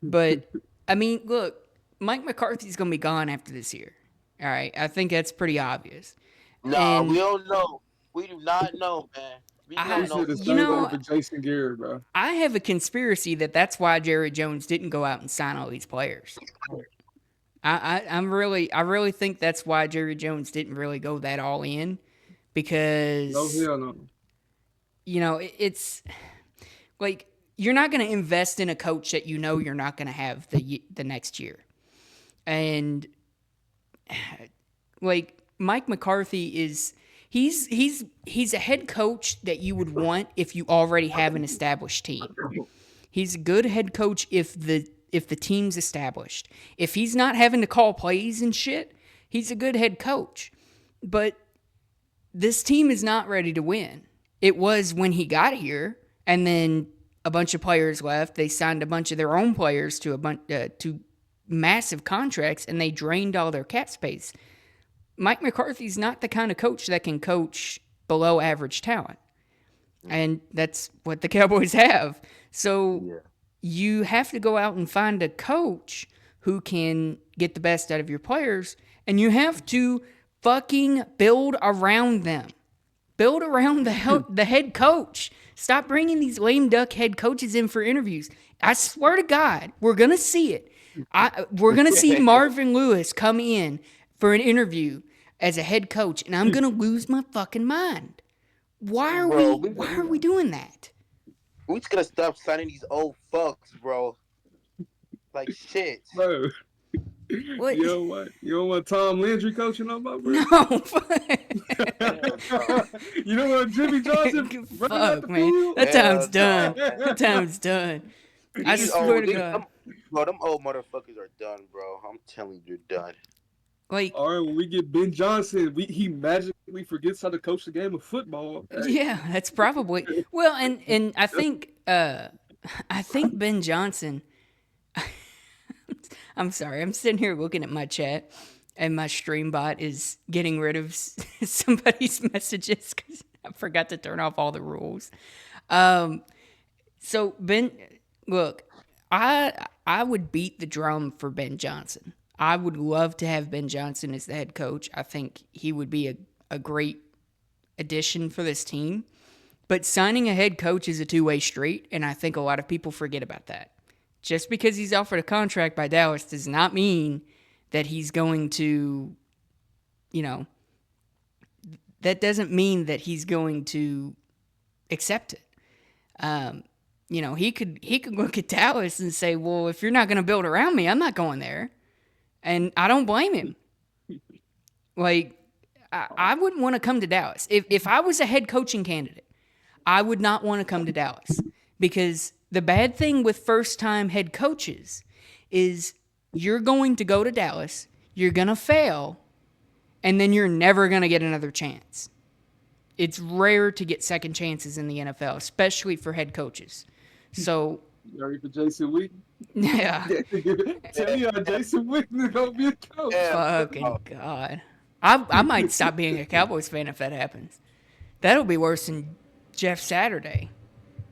But I mean, look, Mike McCarthy's gonna be gone after this year. All right, I think that's pretty obvious. nah, we And don't know. We do not know, man. We do They I, not know said the for you same thing know, sure. for Jason Garrett, bro. I have a conspiracy that's why Jerry Jones didn't go out and sign all these players. I really think that's why Jerry Jones didn't really go that all in No because hell no. it's like you're not going to invest in a coach that you know you're not going to have the next year. And like Mike McCarthy is he's a head coach that you would want if you already have an established team. He's a good head coach if the team's established. If he's not having to call plays and shit, he's a good head coach. But this team is not ready to win. It was when he got here, and then a bunch of players left. They signed a bunch of their own players to massive contracts, and they drained all their cap space. Mike McCarthy's not the kind of coach that can coach below average talent, and that's what the Cowboys have. So Yeah. you have to go out and find a coach who can get the best out of your players, and you have to fucking build around them. Build around the head coach. Stop bringing these lame duck head coaches in for interviews. I swear to God, we're gonna see it. We're gonna see Marvin Lewis come in for an interview as a head coach, and I'm gonna lose my fucking mind. Why are Bro, why are we doing that? we just gotta stop signing these old fucks, bro. Like shit. Bro. What? You don't want Tom Landry coaching no more, bro? No. Hell no. You don't want Jimmy Johnson running out Fuck, the man. field? That time's Hell no, done. man. That time's done. I These swear to these- God. them old motherfuckers are done, bro. I'm telling you, they're done. Like, All right, when we get Ben Johnson, he magically forgets how to coach the game of football. Hey, yeah, that's probably well, and I think Ben Johnson. I'm sorry, I'm sitting here looking at my chat, and my stream bot is getting rid of somebody's messages because I forgot to turn off all the rules. So Ben, look, I would beat the drum for Ben Johnson. I would love to have Ben Johnson as the head coach. I think he would be a great addition for this team. But signing a head coach is a two-way street, and I think a lot of people forget about that. Just because he's offered a contract by Dallas does not mean that he's going to, that doesn't mean that he's going to accept it. He could look at Dallas and say, well, if you're not going to build around me, I'm not going there. And I don't blame him. Like, I wouldn't want to come to Dallas. If I was a head coaching candidate, I would not want to come to Dallas. Because the bad thing with first-time head coaches is you're going to go to Dallas, you're going to fail, and then you're never going to get another chance. It's rare to get second chances in the NFL, especially for head coaches. So You ready for Jason Witten? Yeah. Tell me how Jason Witten is gonna be a coach. Yeah, Fucking God. I might stop being a Cowboys fan if that happens. That'll be worse than Jeff Saturday.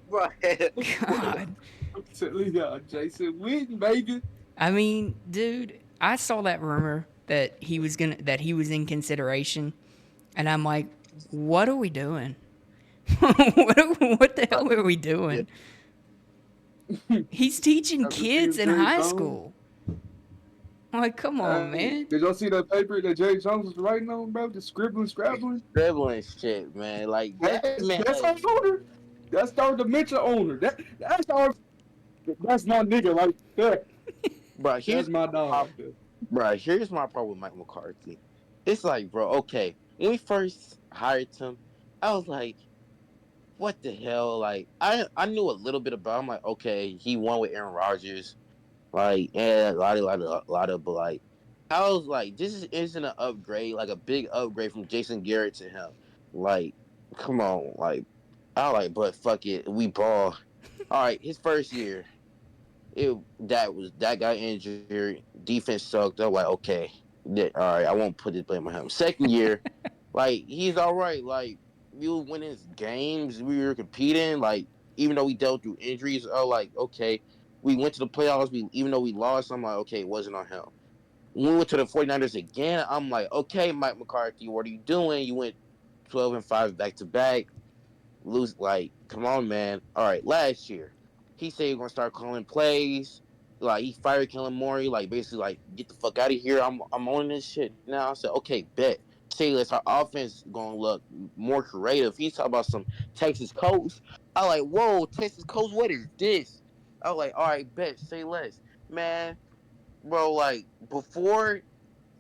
right. God. I'm telling y'all, Jason Witten, baby. I mean, dude, I saw that rumor that he was in consideration, and I'm like, what are we doing? what the hell are we Yeah. doing? He's teaching After seeing kids in Jerry high Jones, school. I'm like, come on, hey, man. did y'all see that paper that Jerry Jones was writing on, bro? Just scribbling, scrabbling. Dribbling shit, man. Like that man. That's our owner. That's our dementia owner. That's my nigga right there. Bro, That's my dog right there. here's my problem with Mike McCarthy. It's like, bro, okay. When we first hired him, I was like, what the hell? Like, I knew a little bit about him. Like, okay, he won with Aaron Rodgers. Like, yeah, but like, I was like, isn't an upgrade, like a big upgrade from Jason Garrett to him. Like, come on, like, I like, but fuck it, we ball. All right, his first year, that got injured. Defense sucked. I'm like, okay, all right, I won't put this blame on him. Second year, like he's all right. Like we were winning games, we were competing. Like even though we dealt through injuries, oh like okay, we went to the playoffs. We even though we lost, I'm like okay, it wasn't on him. When we went to the 49ers again, I'm like okay, Mike McCarthy, what are you doing? You went 12-5 back to back. Lose like come on man. All right, last year he said he's gonna start calling plays. Like he fired Kellen Moore, like basically like get the fuck out of here. I'm on this shit now. I said okay, bet. Say let's our offense gonna look more creative. He's talking about some Texas coach. I like whoa Texas coach, what is this? I was like all right, bet. Say less, man, bro. Like before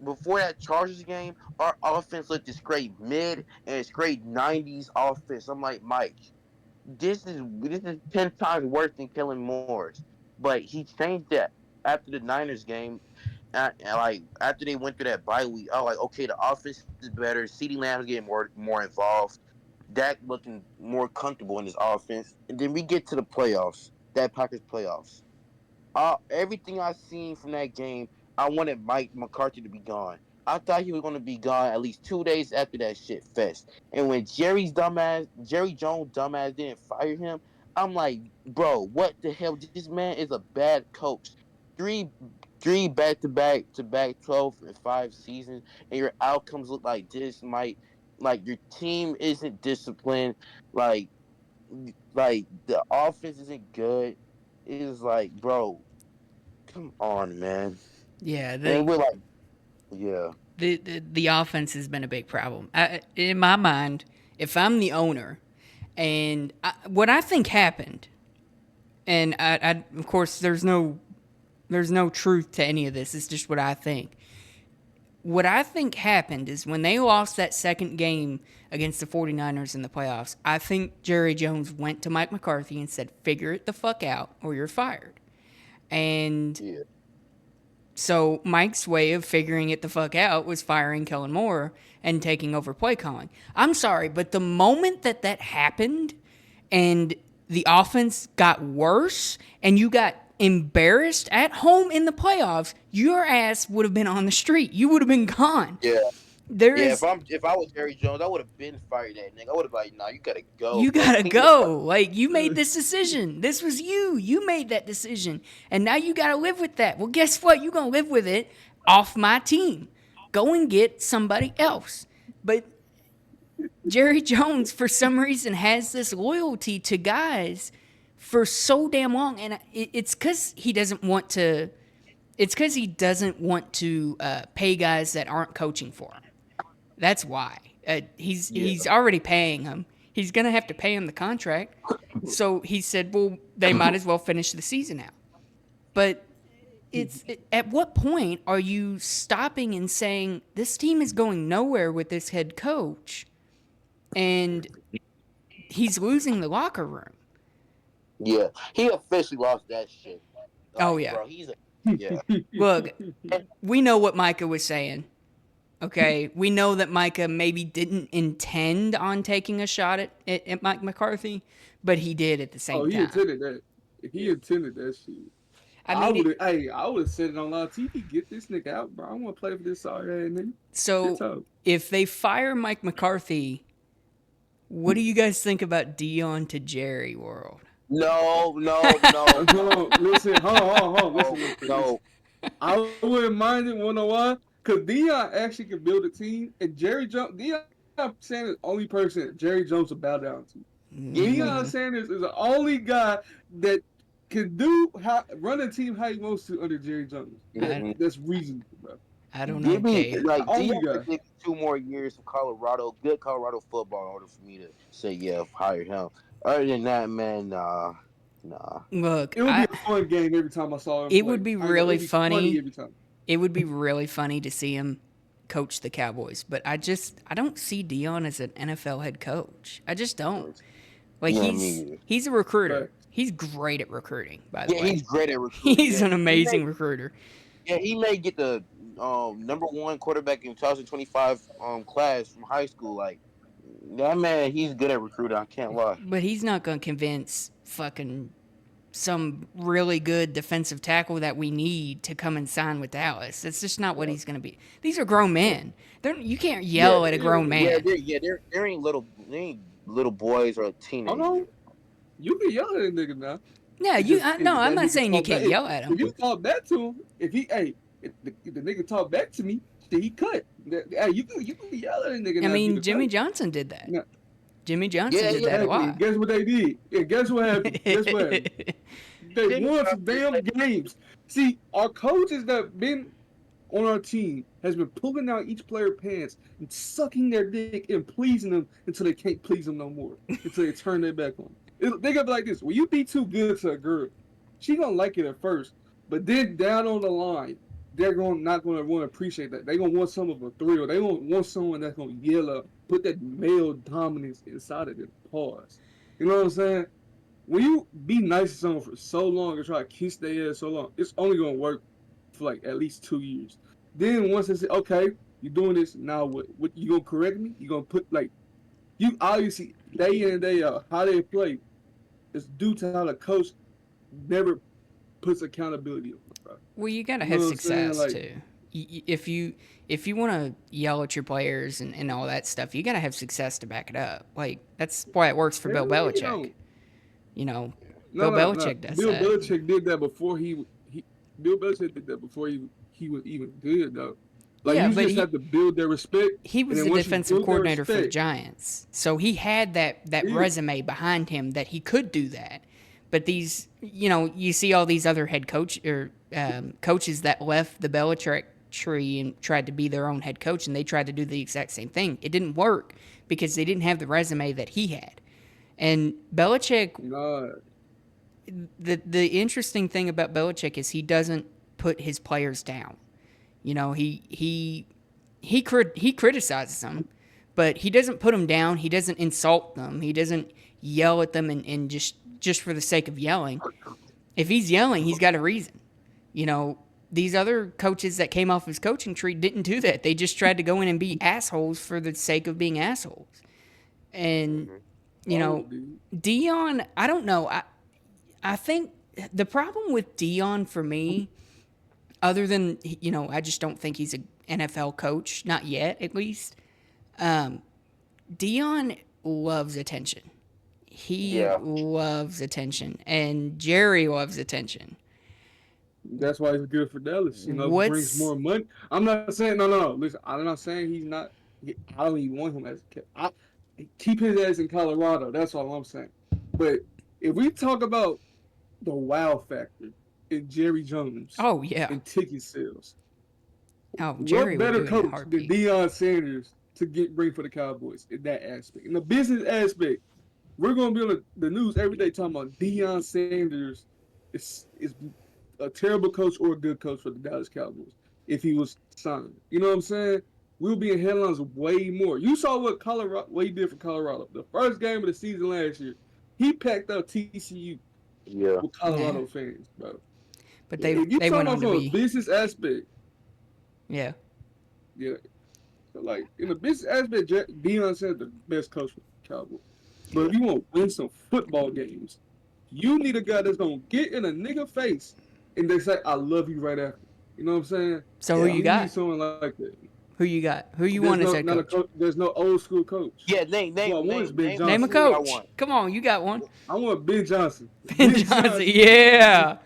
that Chargers game, our offense looked this great mid and it's great 90s offense. I'm like, Mike, this is 10 times worse than Kellen Moore's. But he changed that after the Niners game. And like after they went through that bye week, I was like, okay, the offense is better. CeeDee Lamb's getting more involved. Dak looking more comfortable in his offense. And then we get to the playoffs, that Packers playoffs. Everything I seen from that game, I wanted Mike McCarthy to be gone. I thought he was going to be gone at least 2 days after that shit fest. And when Jerry Jones dumbass didn't fire him, I'm like, bro, what the hell? This man is a bad coach. Three, three back 12-5 seasons, and your outcomes look like this. Like your team isn't disciplined. Like, like the offense isn't good. It's like, bro, come on, man. Yeah, And we're like, yeah, the offense has been a big problem. In my mind, if I'm the owner, and what I think happened, and of course there's no truth to any of this. It's just what I think. What I think happened is when they lost that second game against the 49ers in the playoffs, I think Jerry Jones went to Mike McCarthy and said, figure it the fuck out or you're fired. And yeah, so Mike's way of figuring it the fuck out was firing Kellen Moore and taking over play calling. I'm sorry, but the moment that happened and the offense got worse and you got embarrassed at home in the playoffs, your ass would have been on the street. You would have been gone. yeah. There Yeah, is if I was Jerry Jones, I would have been fired that nigga. I would have like, nah, you gotta go. you Bro. gotta go. Like you made this decision. This was you. You made that decision, and now you gotta live with that. Well, guess what? You gonna live with it off my team. Go and get somebody else. But Jerry Jones, for some reason, has this loyalty to guys for so damn long, and it's because he doesn't want to. It's because he doesn't want to pay guys that aren't coaching for him. That's why. He's already paying him. He's gonna have to pay him the contract. So he said, "Well, they might as well finish the season out." But at what point are you stopping and saying this team is going nowhere with this head coach, and he's losing the locker room? Yeah, he officially lost that shit. Like, Oh yeah. bro, yeah. Look, we know what Micah was saying. Okay, we know that Micah maybe didn't intend on taking a shot at Mike McCarthy, but he did at the same Oh, he time. intended that. if he intended that shit, I I mean, would have. Hey, I would have said it on live TV. Get this nigga out, bro. I want to play for this sorry ass nigga. It's so out. if they fire Mike McCarthy, what do you guys think about Dion to Jerry world? No, no, no, Hold on, listen, hold on, listen no, real quick. Listen. no. I wouldn't mind it. Wanna know why? Because Dion actually can build a team, and Dion Sanders, the only person Jerry Jones will bow down to. Deion Sanders is the only guy that can run a team how he wants to under Jerry Jones. That's reasonable, bro. I don't know, Give me Cabe. The only Dion guy. could give me 2 more years of good Colorado football in order for me to say hire him. Other than that, man, nah. Look, It would be a fun game every time I saw him it play. would be I know, really it'd be funny every time. It would be really funny to see him coach the Cowboys, but I don't see Dion as an NFL head coach. I just don't. Like Yeah, me either. he's a recruiter. Right. He's great at recruiting, by the Yeah, way. he's great at recruiting. He's an amazing recruiter. Yeah, he may get the #1 quarterback in 2025 class from high school. Like that man, he's good at recruiting. I can't lie. But he's not going to convince fucking some really good defensive tackle that we need to come and sign with Dallas. That's just not what he's going to be. These are grown men. You can't yell at a grown man. There ain't little boys or teenagers. Hold on. You can yell at a nigga now. Yeah, I'm not saying you can't yell at him. If you talk back to him, if the nigga talk back to me, then he cut. Hey, you can yell at a nigga. I now mean, Jimmy Johnson did that. Yeah. Jimmy Johnson did that a lot. Guess what they did? Yeah, guess what happened? They won some damn games. See, our coaches that been on our team has been pulling out each player pants and sucking their dick and pleasing them until they can't please them no more. Until they turn their back on them. They gotta be like this. When you be too good to a girl, she gonna like it at first, but then down on the line, they're not gonna want to appreciate that. They gonna want some of a thrill. They gonna want someone that's gonna yell up, put that male dominance inside of them. Pause. You know what I'm saying? When you be nice to someone for so long and try to kiss their ass so long, it's only gonna work for like at least 2 years. Then once they say, okay, you're doing this, now what? What you gonna correct me? You gonna put you obviously day in and day out how they play is due to how the coach never puts accountability on them, bro. Well, you gotta have success like, too. If you want to yell at your players and all that stuff, you gotta have success to back it up. Like that's why it works for Bill Belichick. You know, Bill Belichick does Bill that. Belichick did that before Bill Belichick did that before he was even good though. Like Yeah, you but just have to build their respect. He was and the then once you defensive build their coordinator for the respect- Giants, so he had that resume behind him that he could do that. But these, you see all these other head coach or coaches that left the Belichick tree and tried to be their own head coach, and they tried to do the exact same thing. It didn't work because they didn't have the resume that he had. And Belichick, the interesting thing about Belichick is he doesn't put his players down. He criticizes them, but he doesn't put them down. He doesn't insult them. He doesn't yell at them and just for the sake of yelling. If he's yelling, he's got a reason. These other coaches that came off his coaching tree didn't do that. They just tried to go in and be assholes for the sake of being assholes. And, Dion, I don't know. I think the problem with Dion for me, other than, I just don't think he's an NFL coach, not yet at least. Dion loves attention. He loves attention, and Jerry loves attention. That's why he's good for Dallas. Brings more money. I'm not saying no. Listen, I'm not saying he's not. I don't even want him as a keep his ass in Colorado. That's all I'm saying. But if we talk about the wow factor in Jerry Jones, and ticket sales, Jerry what better coach than Deion Sanders to bring for the Cowboys in that aspect? In the business aspect, we're gonna be on the news every day talking about Deion Sanders is a terrible coach or a good coach for the Dallas Cowboys if he was signed. You know what I'm saying? We'll be in headlines way more. You saw what he did for Colorado. The first game of the season last year, he packed up TCU with Colorado fans, bro. But they went on to be a business aspect. Yeah. Yeah. So like in the business aspect, Deion Sanders the best coach for the Cowboys. But if you want to win some football games, You need a guy that's gonna get in a nigga face and they say, "I love you" right after. You know what I'm saying? So who Yeah. you You need got? someone like that. Who you got? Who you There's want as no head not a coach? coach. There's no old school coach. Yeah, Who I want is Ben Name a Johnson. who I coach. want. Come on, you got one. I want Ben Johnson. Ben Ben Johnson. Johnson. Yeah.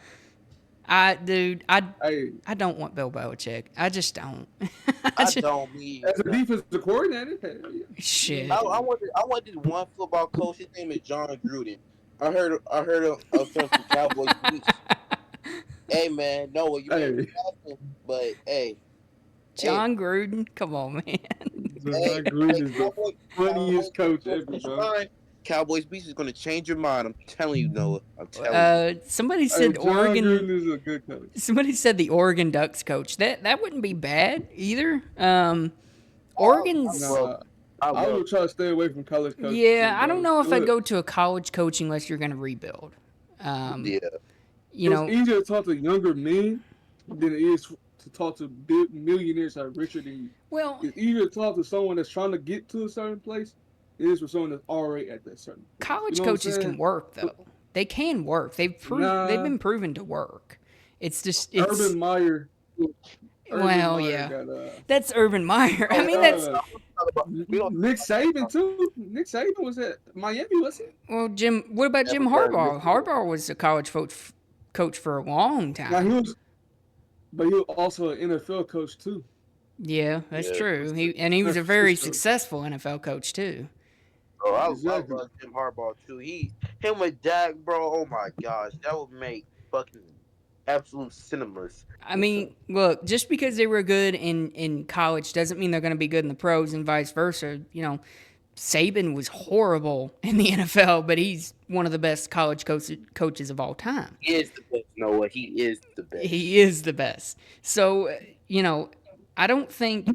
Dude, Hey, I don't want Bill Belichick. I just don't. I I just, don't need. as a defensive coordinator, hell yeah. shit. I wanted one football coach. His name is John Gruden. I heard of him from Cowboys Beats. Hey man, no, you may be Hey, laughing, but hey, John Gruden. Come on, man. hey, John Gruden hey, is the funniest coach ever, bro. Cowboys Beats is gonna change your mind. I'm telling you, Noah. I'm telling you. Somebody Hey, said John Oregon. Gruden is a good coach. Somebody said the Oregon Ducks coach. That wouldn't be bad either. I Oregon's. love, Nah, I I love. would try to stay away from college Yeah, coaching, I don't bro. know if I'd Look, go to a college coaching unless you're going to rebuild. Yeah, You it's know, easier to talk to younger men than it is to talk to millionaires that are richer than you. well, It's easier to talk to someone that's trying to get to a certain place than it is for someone that's already at that certain place. You college know what I'm coaches can saying? work though. They can work. They've Nah, been proven to work. It's Urban Meyer. Urban well, Meyer yeah. got That's Urban Meyer. I oh, mean, that's we don't Nick Saban too. Nick Saban was at Miami, was he? well, Jim. What about never Jim heard of Harbaugh? Harbaugh was a college coach for a long Now he time. was, but he was also an NFL coach too. Yeah, that's Yeah. true. He was San a very Francisco. successful NFL coach too. bro. I Exactly. love Jim Harbaugh too. Him with Dak, bro. Oh my gosh, that would make fucking absolute cinemas. I mean, look, just because they were good in college doesn't mean they're going to be good in the pros and vice versa. You know, Saban was horrible in the NFL, but he's one of the best college coaches of all time. He is the best, Noah. He is the best. He is the best. So, you know, I don't think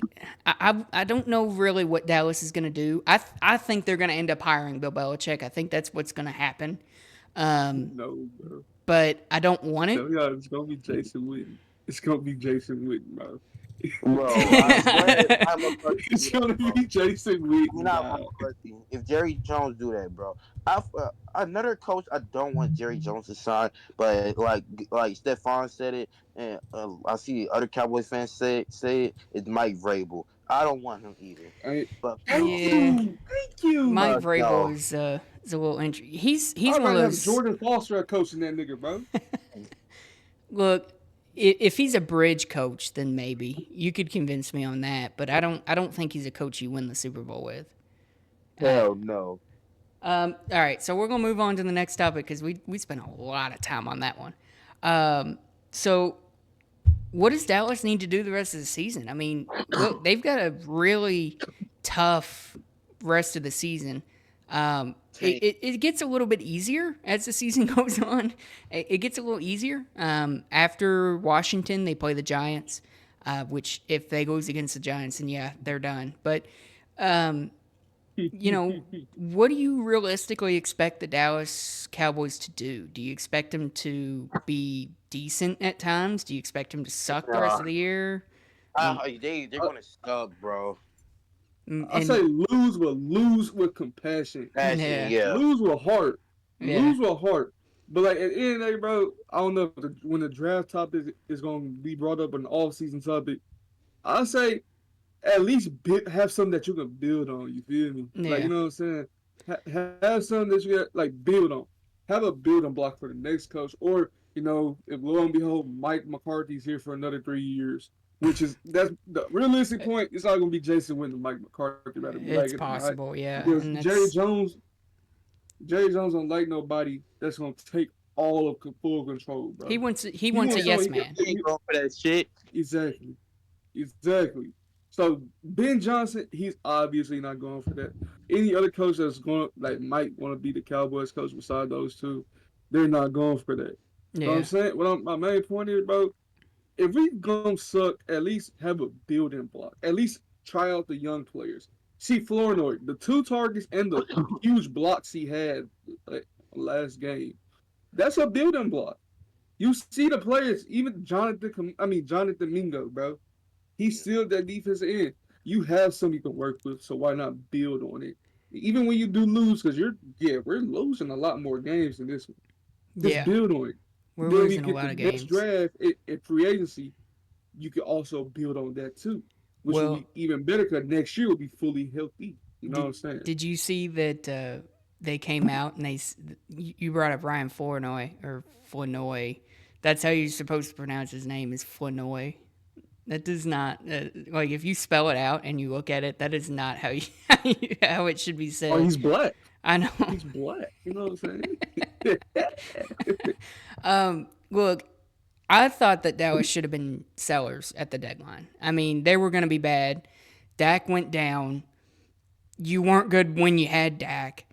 I don't know really what Dallas is going to do. I think they're going to end up hiring Bill Belichick. I think that's what's going to happen. No, bro. But I don't want it. Tell y'all it's gonna be Jason Witten. It's gonna be Jason Witten, bro. Bro, I swear, I'm a It's fucking gonna bro. be Jason You're Witten, not dog. McCarthy. If Jerry Jones do that, bro, another coach I don't want Jerry Jones to sign, but like Stephon said it, and I see other Cowboys fans say it. It's Mike Vrabel. I don't want him either. Hey, But thank Yeah, you, thank you. Mike Vrabel no, is a little interesting. He's I'd one of rather have those. Jordan Foster coaching that nigga, bro. Look, if he's a bridge coach, then maybe you could convince me on that. But I don't think he's a coach you win the Super Bowl with. hell no. All right, so we're gonna move on to the next topic because we spent a lot of time on that one. So what does Dallas need to do the rest of the season? I mean, look, they've got a really tough rest of the season. It gets a little bit easier as the season goes on. It gets a little easier. After Washington, they play the Giants, which if they goes against the Giants, then yeah, they're done. But you know, what do you realistically expect the Dallas Cowboys to do? Do you expect them to be decent at times? Do you expect them to suck the rest Nah, of the year? And, they're gonna suck, bro. I say and lose with compassion. Passion, yeah, yeah. Lose with heart. yeah, Lose with heart. But like at the end of the day, bro, I don't know if when the draft topic is going to be brought up an off-season topic. I say at least have something that you can build on. You feel me? Like yeah. you know what I'm saying? Have something that you got like build on. Have a building block for the next coach, or you know, if lo and behold, Mike McCarthy's here for another 3 years, which is that's the realistic point. It's not going to be Jason Witten and Mike McCarthy rather be It's like it or not. possible, yeah, Because and Jerry Jones don't like nobody that's gonna take all of full control, bro. he wants a yes man. He ain't going for that shit. Exactly, exactly. So Ben Johnson, he's obviously not going for that. Any other coach that's going like might want to be the Cowboys coach beside those two, they're not going for that. You know what I'm Yeah, saying? My main point is, bro, if we gonna suck, at least have a building block. At least try out the young players. See Flournoy, the 2 targets and the huge blocks he had like, last game. That's a building block. You see the players, even Jonathan Mingo, bro. He's still that defensive end. You have something you can work with, so why not build on it? Even when you do lose, because we're losing a lot more games than this one. Just Yeah, build on it. we're Then we losing a get lot the of next games. draft in free agency. You can also build on that too, which will Well, be even better because next year will be fully healthy. You know what did I'm saying? did you see that they came out and you brought up Ryan Flournoy or Flournoy. That's how you're supposed to pronounce his name is Flournoy. That does not like if you spell it out and you look at it, that is not how you how it should be Oh, said. he's black. I know. He's black. You know what I'm saying? Look, I thought that Dallas should have been sellers at the deadline. I mean, they were going to be bad. Dak went down. You weren't good when you had Dak.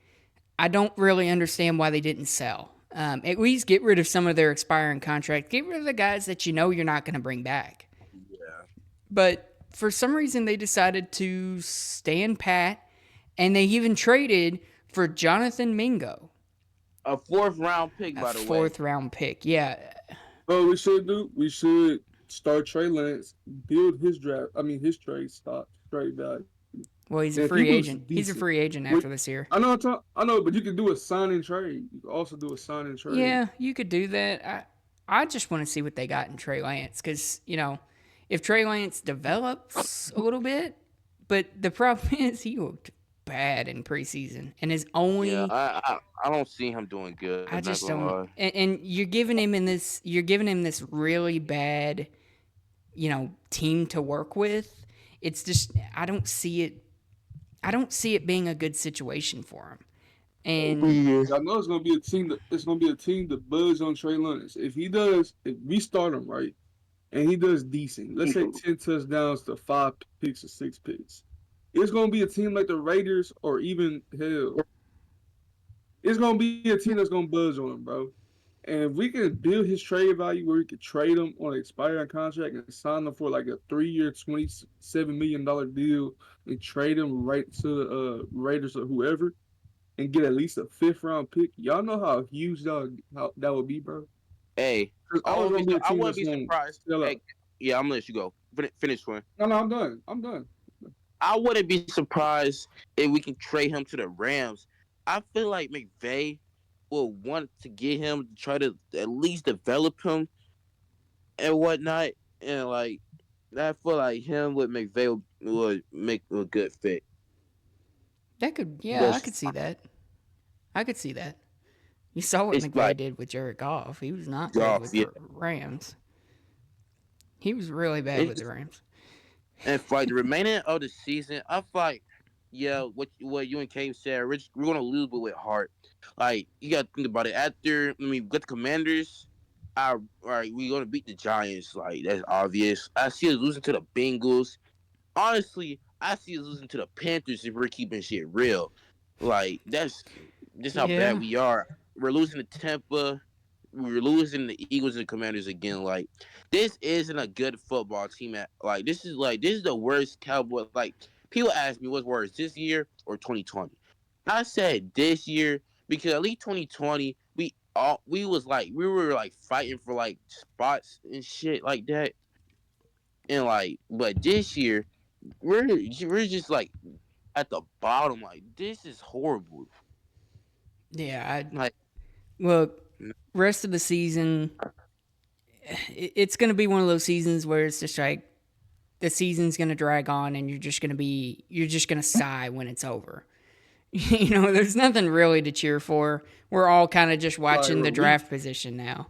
I don't really understand why they didn't sell. At least get rid of some of their expiring contracts. Get rid of the guys that you know you're not going to bring back. Yeah. But for some reason, they decided to stand pat, and they even traded for Jonathan Mingo, A fourth round pick, a by the way. fourth round pick. Yeah. What we should do? We should start Trey Lance, build his draft. I mean, his trade stock, trade value. Well, he's And a if he free was agent. He's a decent, free agent which after this year. I know, but you can do a sign and trade. You can also do a sign and trade. Yeah, you could do that. I just want to see what they got in Trey Lance because, if Trey Lance develops a little bit, but the problem is he looked bad in preseason and his Yeah, only. I don't see him doing good. I Not just gonna don't. lie. And you're giving him this really bad, team to work with. It's just I don't see it. I don't see it being a good situation for him. And Yeah. I know it's gonna be a team. It's gonna be a team to buzz on Trey Lance. If we start him right, and he does decent, let's say 10 touchdowns to 5 picks or 6 picks, it's gonna be a team like the Raiders or even hell. It's gonna be a team that's gonna buzz on him, bro. And if we can build his trade value where we could trade him on an expiring contract and sign him for like a 3 year, $27 million deal and trade him right to the Raiders or whoever and get at least a fifth round pick, y'all know how huge how that would be, bro. Hey, Because I was gonna be a I team wouldn't that's be gonna surprised. sell out. Hey, yeah, I'm gonna let you go. Finish one. No, no, I'm done. I'm done. I wouldn't be surprised if we can trade him to the Rams. I feel like McVay will want to get him to try to at least develop him and whatnot. And like I feel like him with McVay would make a good fit. that could, yeah, I That's could see that. I could see that. You saw what it's McVay like did with Jared Goff. He was not good golf, with yeah. the Rams. He was really bad with It's, the Rams. and for like the remaining of the season, I feel like yeah, what you and Cave said, we're gonna lose but with heart. Like you gotta think about it. After we get the Commanders, all right, we're gonna beat the Giants. Like that's obvious. I see us losing to the Bengals. Honestly, I see us losing to the Panthers if we're keeping shit real. Like that's just how bad Yeah. we are. We're losing to Tampa. We're losing the Eagles and Commanders again. Like this isn't a good football team. This is the worst Cowboy. Like people ask me what's worse, this year or 2020. I said this year because at least 2020 we were like fighting for like spots and shit like that. And like, but this year we're just like at the bottom. Like this is horrible. Yeah. Like Look, rest of the season, it's going to be one of those seasons where it's just like the season's going to drag on and you're just going to sigh when it's over. There's nothing really to cheer for. We're all kind of just Like watching the relief. draft position now.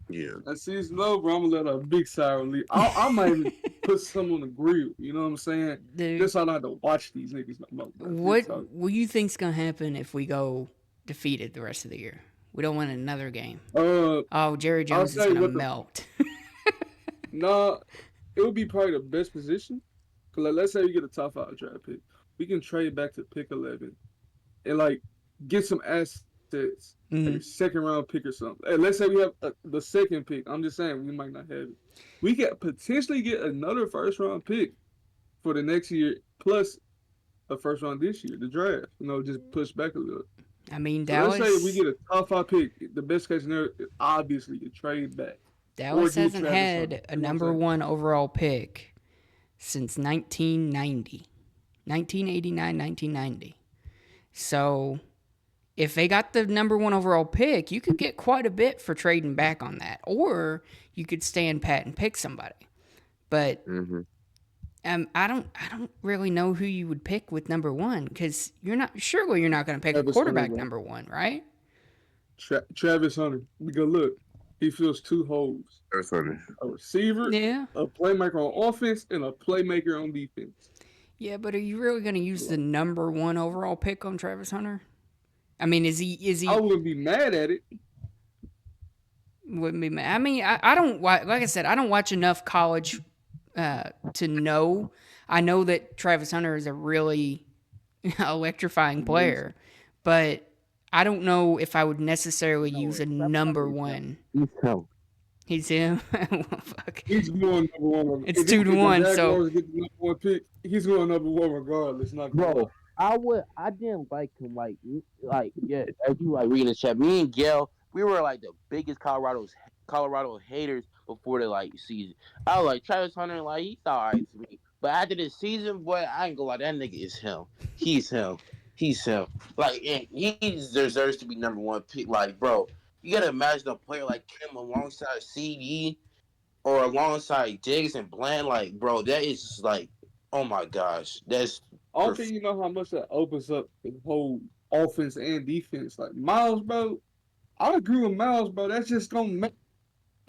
yeah, That season over, I'm gonna let a big sigh relief. I might even put some on the grill. You know what I'm saying? Dude, Just so I don't have to watch these niggas no more, bro. Real what talk. do you think's going to happen if we go defeated the rest of the year? We don't win another game. Uh, Oh, Jerry I'll Jones is say going to what the melt. nah, it would be probably the best position. Cause like, let's say we get a top 5 draft pick, we can trade back to pick 11 and like get some assets, like a Mhm. second round pick or something. And let's say we have the second pick. I'm just saying we might not have it. We could potentially get another first round pick for the next year, plus a first round this year, the draft. Just push back a little. I mean, So let's say if we Dallas get a top 5 pick, the best case scenario is obviously to trade back or Dallas get hasn't Travis Hunter. had a You know what I'm number saying? one overall pick since 1990. 1989, 1990. So if they got the number one overall pick, you could get quite a bit for trading back on that, or you could stand pat and pick somebody. But Mm-hmm. I don't really know who you would pick with number one because you're not going to pick a Travis Hunter, quarterback bro. number one, right? Travis Hunter. Because look, he fills two holes: That's funny. a receiver, Yeah, a playmaker on offense, and a playmaker on defense. yeah. But are you really going to use the number one overall pick on Travis Hunter? I mean, is I he wouldn't be mad at it. wouldn't be mad. I mean, I don't like I said, I don't watch enough college to know. I know that Travis Hunter is a really electrifying player, but I don't know if I would necessarily use a Travis Hunter number is him. one. He's him. He's him. Well, fuck. He's going number one. It's 2-1. The So Jaguars get the number one pick, he's going number one regardless. Not gonna Bro, lie. I didn't like him. Like, yeah, as you like reading the chat, me and Gail, we were like the biggest Colorado haters before the like season. I was like Travis Hunter, like he's alright to me, but after this season, boy, I ain't gonna lie, that nigga is him. He's him. He's him. Like, and he deserves to be number one pick. Like, bro, you gotta imagine a player like him alongside CD or alongside Diggs and Bland. Like, bro, that is just like, oh my gosh, that's I don't think you know how much that opens up the whole offense and defense. Like Miles, bro. I agree with Miles, bro. That's just gonna make.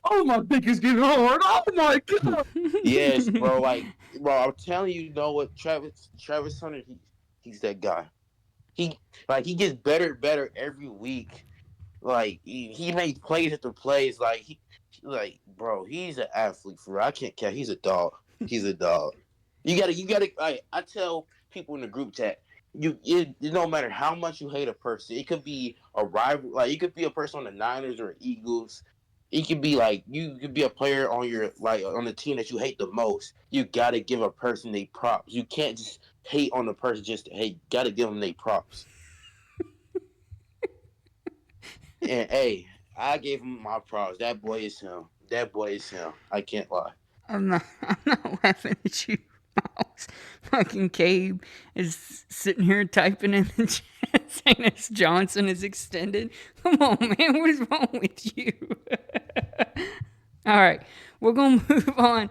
Oh, my dick is getting hard. Oh my god. Yes, bro. Like, bro, I'm telling you, you know what, Travis Hunter, he's that guy. He he gets better every week. Like he makes plays after plays. Like bro, he's an athlete for real. I can't care. He's a dog. He's a dog. You gotta. Like I tell people in the group chat, it no matter how much you hate a person, it could be a rival. Like it could be a person on the Niners or Eagles. It could be like you could be a player on your on the team that you hate the most. You gotta give a person their props. You can't just hate on the person just to hate. Gotta give them their props. And hey, I gave him my props. That boy is him. That boy is him. I can't lie. I'm not laughing at you, Miles. Fucking Cabe is sitting here typing in the chat saying it's Johnson is extended. Come on, man, what is wrong with you? All right, we're gonna move on.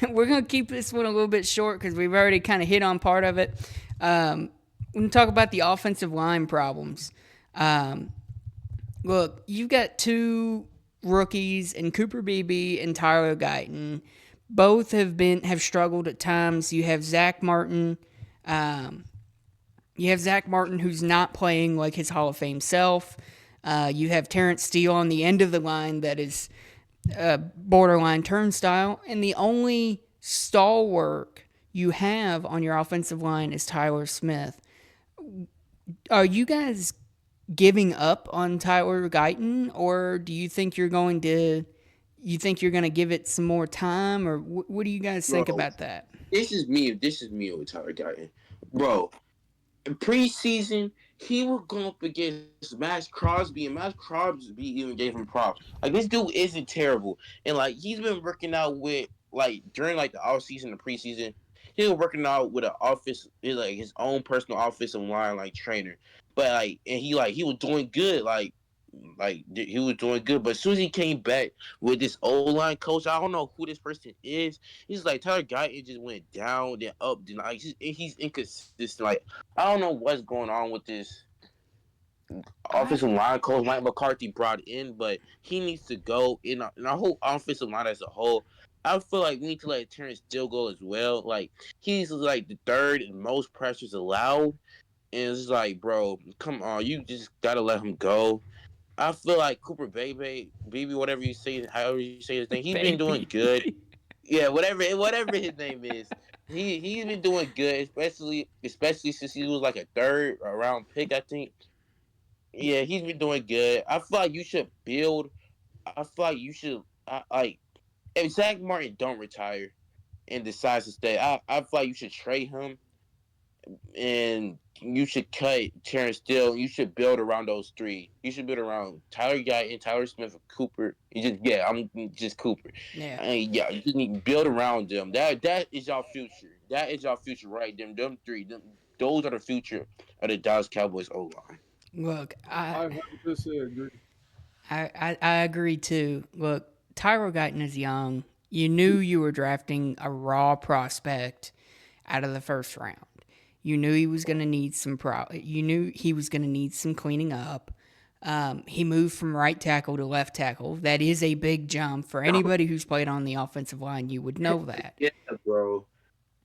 We're gonna keep this one a little bit short because we've already kind of hit on part of it. We're gonna talk about the offensive line problems. Look, you've got two rookies and Cooper Beebe and Tyler Guyton. Both have struggled at times. You have Zach Martin. Who's not playing like his Hall of Fame self. You have Terrence Steele on the end of the line that is borderline turnstile, and the only stalwart you have on your offensive line is Tyler Smith. Are you guys giving up on Tyler Guyton, or do you think you're going to give it some more time, or what do you guys think about that? This is me. This is me with Tyler Guyton, bro. In preseason, he was going up against Max Crosby, and Max Crosby even gave him props. Like this dude isn't terrible, and like he's been working out with like during like the off season, the preseason. He was working out with an office, like his own personal offensive line like trainer. But and he was doing good, he was doing good. But as soon as he came back with this O line coach, I don't know who this person is. He's like Tyler Guyton just went down, then up, then like he's inconsistent. Like I don't know what's going on with this offensive line coach Mike McCarthy brought in, but he needs to go in our whole offensive line as a whole. I feel like we need to let Terrence Steele go as well. Like he's like the third and most pressures allowed. And it's like, bro, come on, you just gotta let him go. I feel like Cooper Baby, whatever you say, however you say his name, he's been doing good. Yeah, whatever his name is, he's been doing good, especially since he was like a third round pick, I think. Yeah, he's been doing good. I feel like you should build. I feel like you should like if Zach Martin don't retire and decides to stay, I feel like you should trade him and you should cut Terrence Steele. You should build around those three. You should build around Tyler Guyton, Tyler Smith, and Cooper. I'm just Cooper. Yeah. You just need to build around them. That is your future. That is your future, right? Them three. those are the future of the Dallas Cowboys O line. Look, I 100% agree. I agree too. Look, Tyro Guyton is young. You knew you were drafting a raw prospect out of the first round. You knew he was going to need You knew he was going to need some cleaning up. He moved from right tackle to left tackle. That is a big jump for anybody who's played on the offensive line. You would know that. Yeah, bro.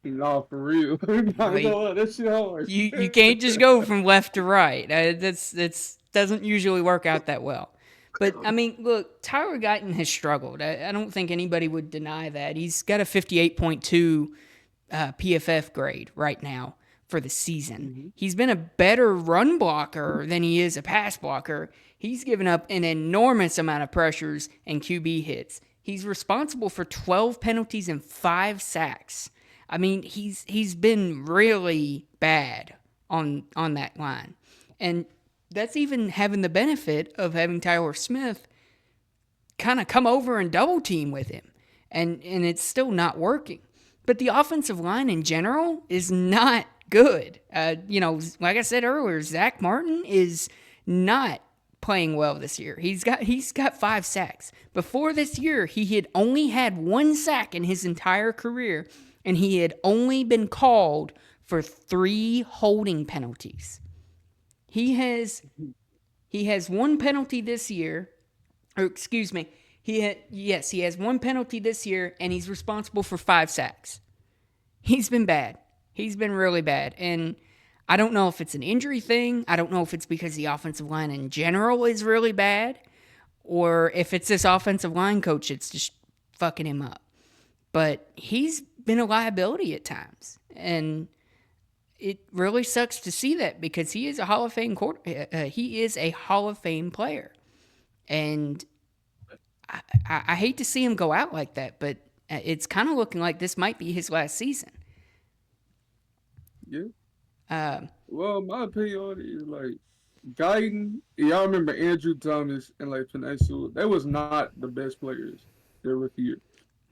No, for real. That shit hard. You can't just go from left to right. That's doesn't usually work out that well. But I mean, look, Tyler Guyton has struggled. I don't think anybody would deny that. He's got a 58.2 PFF grade right now for the season. Mm-hmm. He's been a better run blocker than he is a pass blocker. He's given up an enormous amount of pressures and QB hits. He's responsible for 12 penalties and 5 sacks. I mean, he's been really bad on that line. And that's even having the benefit of having Tyler Smith kind of come over and double team with him. And it's still not working. But the offensive line in general is not good. Like I said earlier, Zach Martin is not playing well this year. He's got 5 sacks. Before this year, he had only had 1 sack in his entire career, and he had only been called for 3 holding penalties. He has 1 penalty this year. Or excuse me. He has 1 penalty this year, and he's responsible for 5 sacks. He's been bad. He's been really bad. And I don't know if it's an injury thing. I don't know if it's because the offensive line in general is really bad, or if it's this offensive line coach that's just fucking him up. But he's been a liability at times. And it really sucks to see that because he is a Hall of Fame he is a Hall of Fame player. And I hate to see him go out like that, but it's kind of looking like this might be his last season. Yeah. Well, my opinion on it is like Guyton. Y'all remember Andrew Thomas and like Peninsula? They was not the best players their rookie year.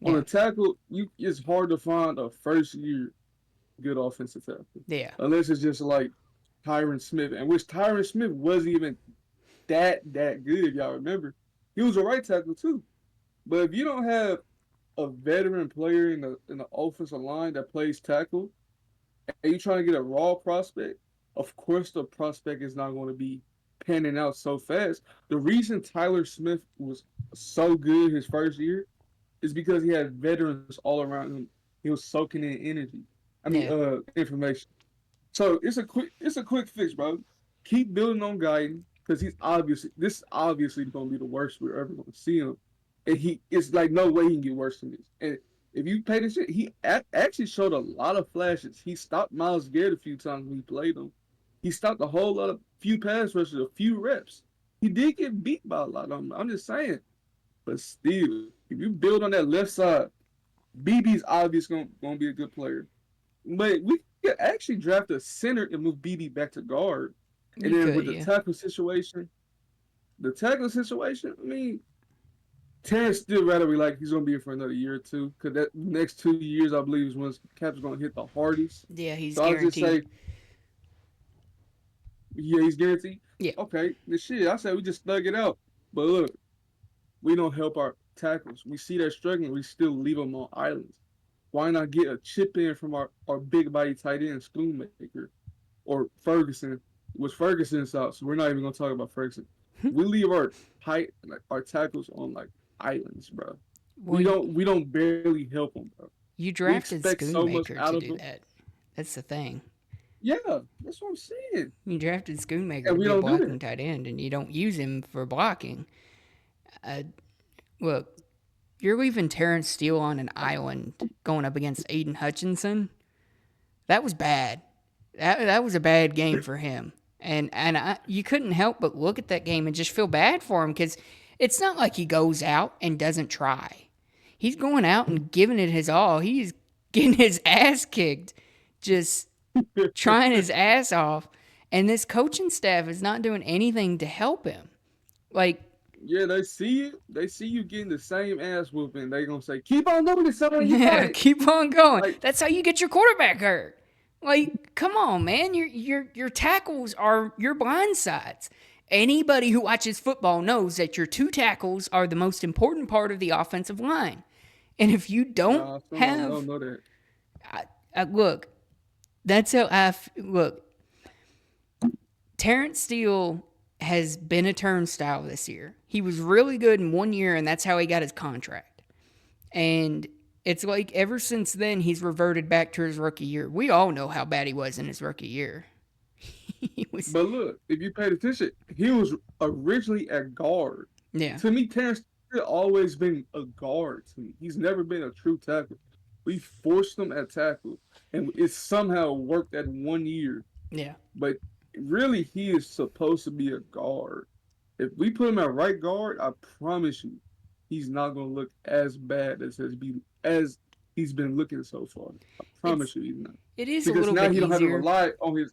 Yeah. On a tackle, it's hard to find a first year good offensive tackle. Yeah. Unless it's just like Tyron Smith, and which Tyron Smith wasn't even that good. Y'all remember? He was a right tackle too. But if you don't have a veteran player in the offensive line that plays tackle, and you're trying to get a raw prospect, of course the prospect is not going to be panning out so fast. The reason Tyler Smith was so good his first year is because he had veterans all around him. He was soaking in energy. Information. So it's a quick fix, bro. Keep building on Guyton because this is obviously going to be the worst we're ever going to see him. And it's like no way he can get worse than this. And if you pay attention, he actually showed a lot of flashes. He stopped Miles Garrett a few times when he played him. He stopped a whole lot of few pass rushes, a few reps. He did get beat by a lot of them. I'm just saying. But still, if you build on that left side, BB's obviously going to be a good player. But we could actually draft a center and move BB back to guard. And then with the tackle situation, I mean, Terrence still rather be like he's going to be here for another year or two because that next 2 years, I believe, is when Cap's going to hit the hardest. Yeah, he's guaranteed. I'll just say, yeah, he's guaranteed? Yeah. Okay, the shit, I said we just thug it out. But look, we don't help our tackles. We see they're struggling, we still leave them on islands. Why not get a chip in from our big body tight end, Schoonmaker, or Ferguson, which Ferguson's out, so we're not even going to talk about Ferguson. We leave our tackles on like islands, bro. Well, we don't barely help them, bro. You drafted Schoonmaker to do that. That's the thing. Yeah, that's what I'm saying. You drafted Schoonmaker to be a blocking tight end, and you don't use him for blocking. Look, you're leaving Terrence Steele on an island going up against Aiden Hutchinson. That was bad. That was a bad game for him. And you couldn't help but look at that game and just feel bad for him because it's not like he goes out and doesn't try. He's going out and giving it his all. He's getting his ass kicked, just trying his ass off. And this coaching staff is not doing anything to help him. Like, yeah, they see it. They see you getting the same ass whooping. They're going to say, keep on doing it, son. Yeah, keep on going. Like, that's how you get your quarterback hurt. Like, come on, man. Your tackles are your blind sides. Anybody who watches football knows that your two tackles are the most important part of the offensive line. And if you don't Nah, some of them have, don't know that. look, that's how look. Terrence Steele has been a turnstile this year. He was really good in 1 year, and that's how he got his contract. And it's like ever since then, he's reverted back to his rookie year. We all know how bad he was in his rookie year. He was, But look, if you paid attention, he was originally at guard. yeah, To me, Terrence Steele always been a guard to me. He's never been a true tackle. We forced him at tackle, and it somehow worked that 1 year. yeah. But really, he is supposed to be a guard. If we put him at right guard, I promise you, he's not going to look as bad as he's been looking so far. I promise you, he's not. It is a Because little now bit he don't have to easier. rely on his.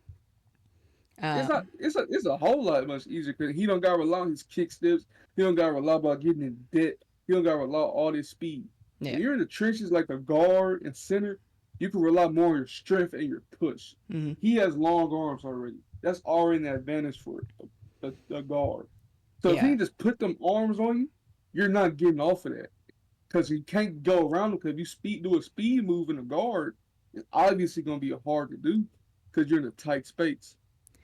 It's Uh, not. It's a whole lot much easier because he don't got to rely on his kick steps. He don't got to rely about getting in debt. He don't got to rely on all this speed. yeah. When you're in the trenches like a guard and center, you can rely more on your strength and your push. Mm-hmm. He has long arms already. That's already an advantage for a guard. So if he Yeah. can just put them arms on you, you're not getting off of that because you can't go around them. Because if you do a speed move in a guard, it's obviously going to be hard to do because you're in a tight space.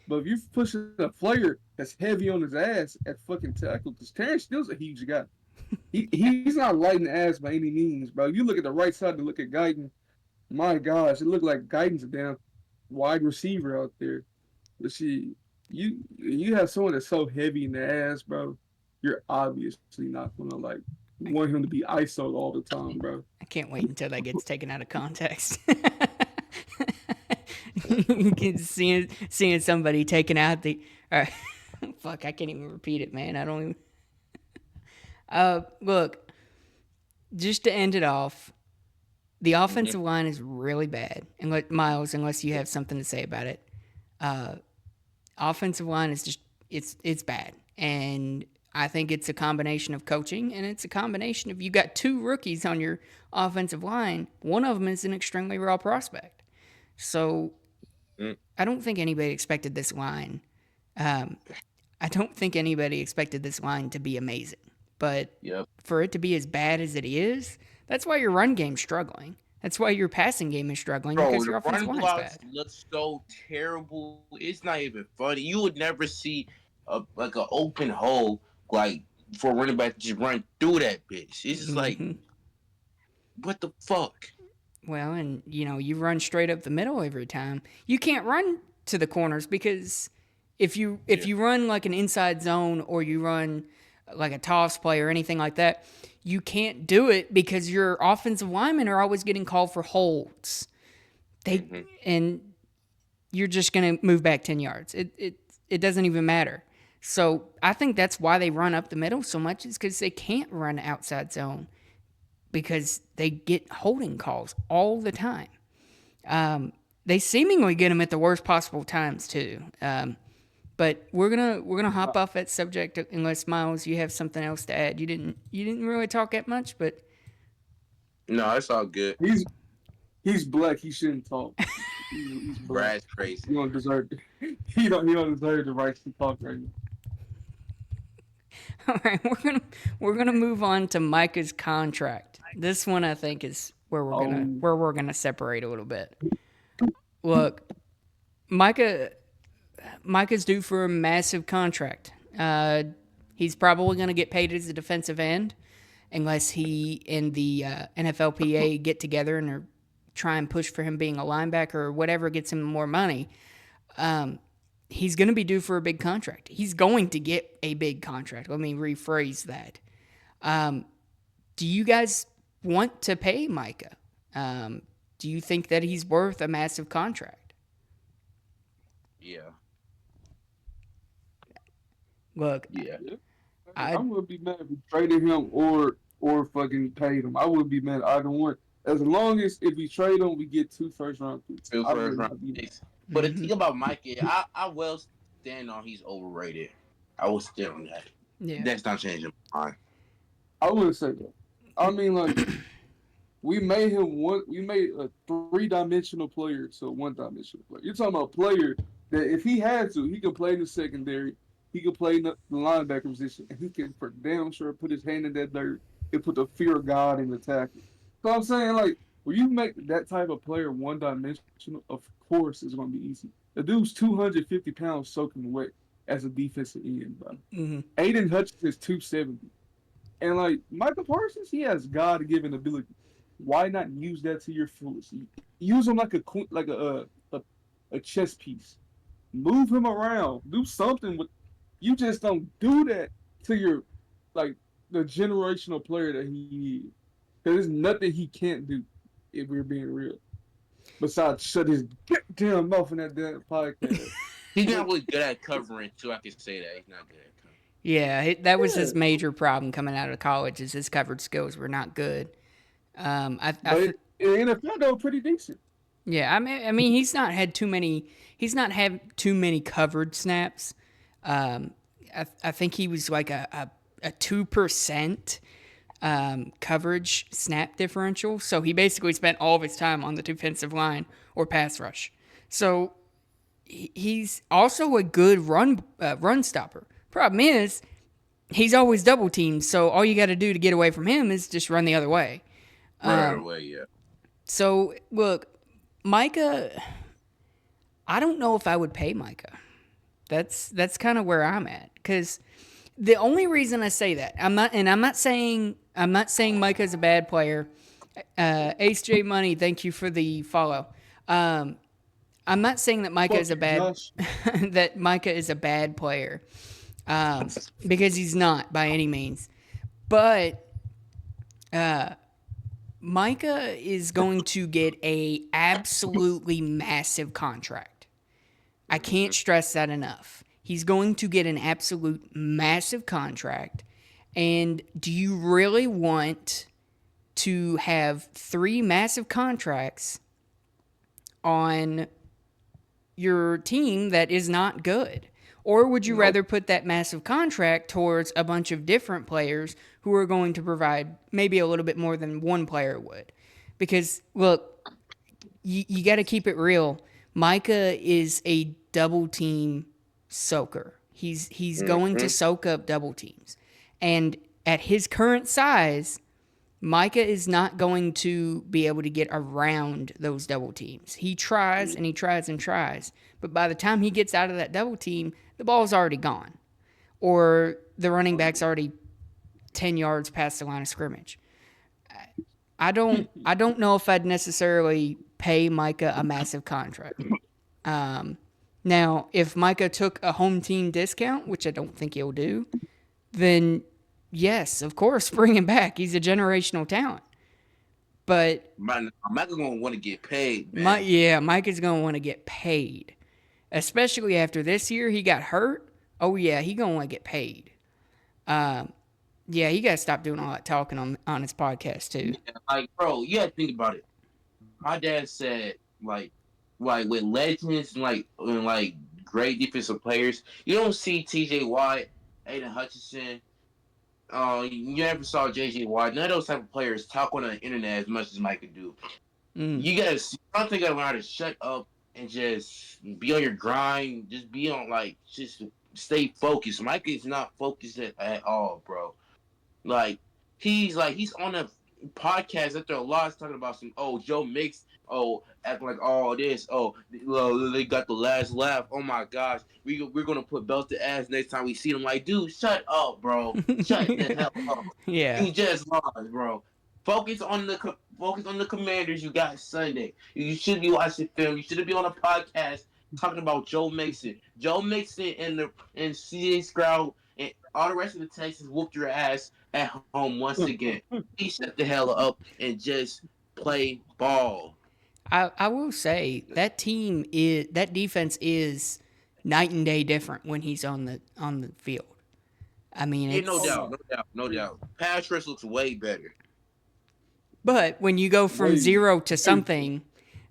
But if you're pushing a player that's heavy on his ass at fucking tackle, because Terrence Steele's a huge guy. He's not light in the ass by any means, bro. You look at the right side and look at Guyton. My gosh, it looked like Guyton's a damn wide receiver out there. But see, you have someone that's so heavy in the ass, bro. You're obviously not gonna like want him to be ISO all the time, bro. I can't wait until that gets taken out of context. You can seeing somebody taking out the. Fuck, I can't even repeat it, man. I don't even. Look, just to end it off, the offensive line is really bad. And Miles, unless you have something to say about it, offensive line is just it's bad, and I think it's a combination of coaching, and it's a combination of you got two rookies on your offensive line. One of them is an extremely raw prospect, so I don't think anybody expected this line. I don't think anybody expected this line to be amazing, but Yep. for it to be as bad as it is, that's why your run game's struggling. That's why your passing game is struggling Bro, because the your offensive run line's blocks bad. look so terrible. It's not even funny. You would never see like an open hole like for a running back to just run through that bitch. It's just like, Mhm. what the fuck? Well, and you run straight up the middle every time. You can't run to the corners because if you run like an inside zone or you run like a toss play or anything like that, you can't do it because your offensive linemen are always getting called for holds. And you're just gonna move back 10 yards. It doesn't even matter. So I think that's why they run up the middle so much is because they can't run outside zone because they get holding calls all the time. They seemingly get them at the worst possible times too. But we're gonna hop off that subject unless Miles, you have something else to add. You didn't really talk that much, but No, it's all good. He's black. He shouldn't talk. He's black. Brad's crazy. He don't deserve. He don't deserve the rights to talk right now. all right, we're gonna move on to Micah's contract. This one I think is where we're gonna separate a little bit. Look, Micah's due for a massive contract. He's probably going to get paid as a defensive end unless he and the NFLPA get together and try and push for him being a linebacker or whatever gets him more money. He's going to be due for a big contract. He's going to get a big contract. Let me rephrase that. Do you guys want to pay Micah? Do you think that he's worth a massive contract? Yeah. Look, Yeah. I wouldn't be mad if we traded him or fucking paid him. I wouldn't be mad either one. As long as if we trade him, we get 2 first-round picks. Two I first would round not be mad. picks. But the thing about Micah, I will stand on he's overrated. I will stand on that. yeah. That's not changing my mind. I wouldn't say that. I mean, like, We made him one. We made a 3-dimensional player, so 1-dimensional player. You're talking about a player that if he had to, he could play in the secondary, he could play in the linebacker position, and he can for damn sure put his hand in that dirt and put the fear of God in the tackle. So I'm saying, like, when you make that type of player 1-dimensional, of course it's going to be easy. The dude's 250 pounds soaking wet as a defensive end, bro. Mm-hmm. Aiden Hutchinson is 270. And like Micah Parsons, he has God-given ability. Why not use that to your fullest? Use him like a chess piece. Move him around. Do something with. You just don't do that to your like the generational player that he is. There's nothing he can't do if we're being real. Besides shut his damn mouth in that damn podcast. He's not really good at covering, too. I can say that he's not good at covering. Yeah, that was his major problem coming out of college. Is his coverage skills were not good. But in the NFL, they were pretty decent. Yeah, I mean, he's not had too many covered snaps. I think he was like a 2% coverage snap differential. So he basically spent all of his time on the defensive line or pass rush. So he's also a good run stopper. Problem is, he's always double teamed. So all you got to do to get away from him is just run the other way. Right away, yeah. So look, Micah, I don't know if I would pay Micah. That's kind of where I'm at, because the only reason I say that, I'm not saying Micah's a bad player. Ace J Money, thank you for the follow. I'm not saying that Micah is a bad player, because he's not by any means. But Micah is going to get a absolutely massive contract. I can't stress that enough. He's going to get an absolute massive contract. And do you really want to have 3 massive contracts on your team that is not good? Or would you rather put that massive contract towards a bunch of different players who are going to provide maybe a little bit more than one player would? Because, look, you got to keep it real. Micah is a double team soaker. He's going to soak up double teams. And at his current size, Micah is not going to be able to get around those double teams. He tries and he tries and tries. But by the time he gets out of that double team, the ball's already gone. Or the running back's already 10 yards past the line of scrimmage. I don't know if I'd necessarily pay Micah a massive contract. Now, if Micah took a home team discount, which I don't think he'll do, then yes, of course, bring him back. He's a generational talent. But Micah's going to want to get paid, man. Micah's going to want to get paid. Especially after this year, he got hurt. Oh, yeah, he's going to want to get paid. Yeah, he got to stop doing all that talking on his podcast, too. Yeah, like, bro, you got to think about it. My dad said, like with legends and like great defensive players, you don't see T.J. Watt, Aiden Hutchinson. You never saw J.J. Watt. None of those type of players talk on the internet as much as Mike could do. You gotta, I think I learn how to shut up and just be on your grind. Just be on just stay focused. Mike is not focused at all, bro. He's on a podcast after a lot talking about some Joe Mix, acting like all this, they got the last laugh. Oh my gosh, we're gonna put belt to ass next time we see them. Like, dude, shut up, bro. Shut the hell up. Yeah. You just lost, bro. Focus on the Commanders you got Sunday. You should be watching film. You should be on a podcast talking about Joe Mixon. Joe Mixon and C.J. Stroud and all the rest of the Texans whooped your ass at home once again. He shut the hell up and just play ball. I will say that defense is night and day different when he's on the field. I mean, yeah, no doubt. Pass rush looks way better. But when you go from 0 to something,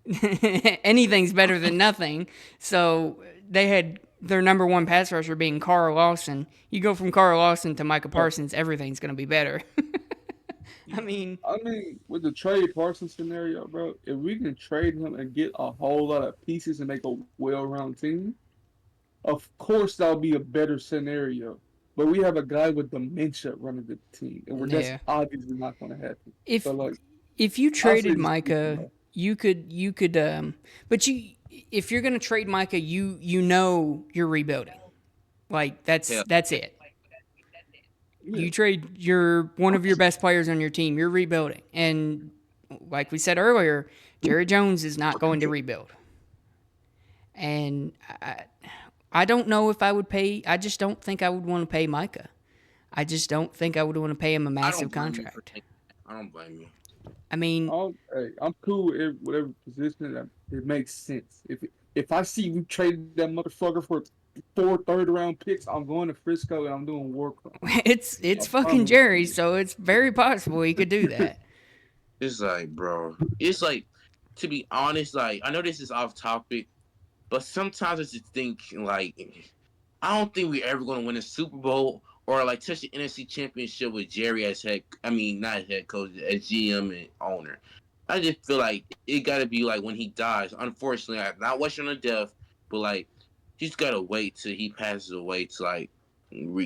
anything's better than nothing. So they had their number one pass rusher being Carl Lawson. You go from Carl Lawson to Micah Parsons, everything's going to be better. I mean, with the trade Parsons scenario, bro, if we can trade him and get a whole lot of pieces and make a well-rounded team, of course that'll be a better scenario. But we have a guy with dementia running the team, and that's yeah. obviously not going to happen. So, If like, if you I say traded just keep him. Micah, you could but if you're gonna trade Micah, you know you're rebuilding. Like Hell, that's it. Yeah, You trade one of your best players on your team, you're rebuilding. And like we said earlier, Jerry Jones is not going to rebuild. And I don't know if I would pay. I just don't think I would want to pay Micah. I just don't think I would want to pay him a I don't massive blame you for contract. thinking that. I don't blame you. I mean, I'm cool with whatever position that it makes sense. If I see we trade that motherfucker for 4 third-round picks, I'm going to Frisco and I'm doing war crime. it's I fucking promise Jerry, you. so it's very possible he could do that. It's like, bro. It's like, to be honest, like I know this is off topic, but sometimes I just think like I don't think we're ever gonna win a Super Bowl or like touch the NFC Championship with Jerry as head. I mean, not head coach, as GM and owner. I just feel like it gotta be like when he dies. Unfortunately, I'm not wishing on death, but like he's gotta wait till he passes away to like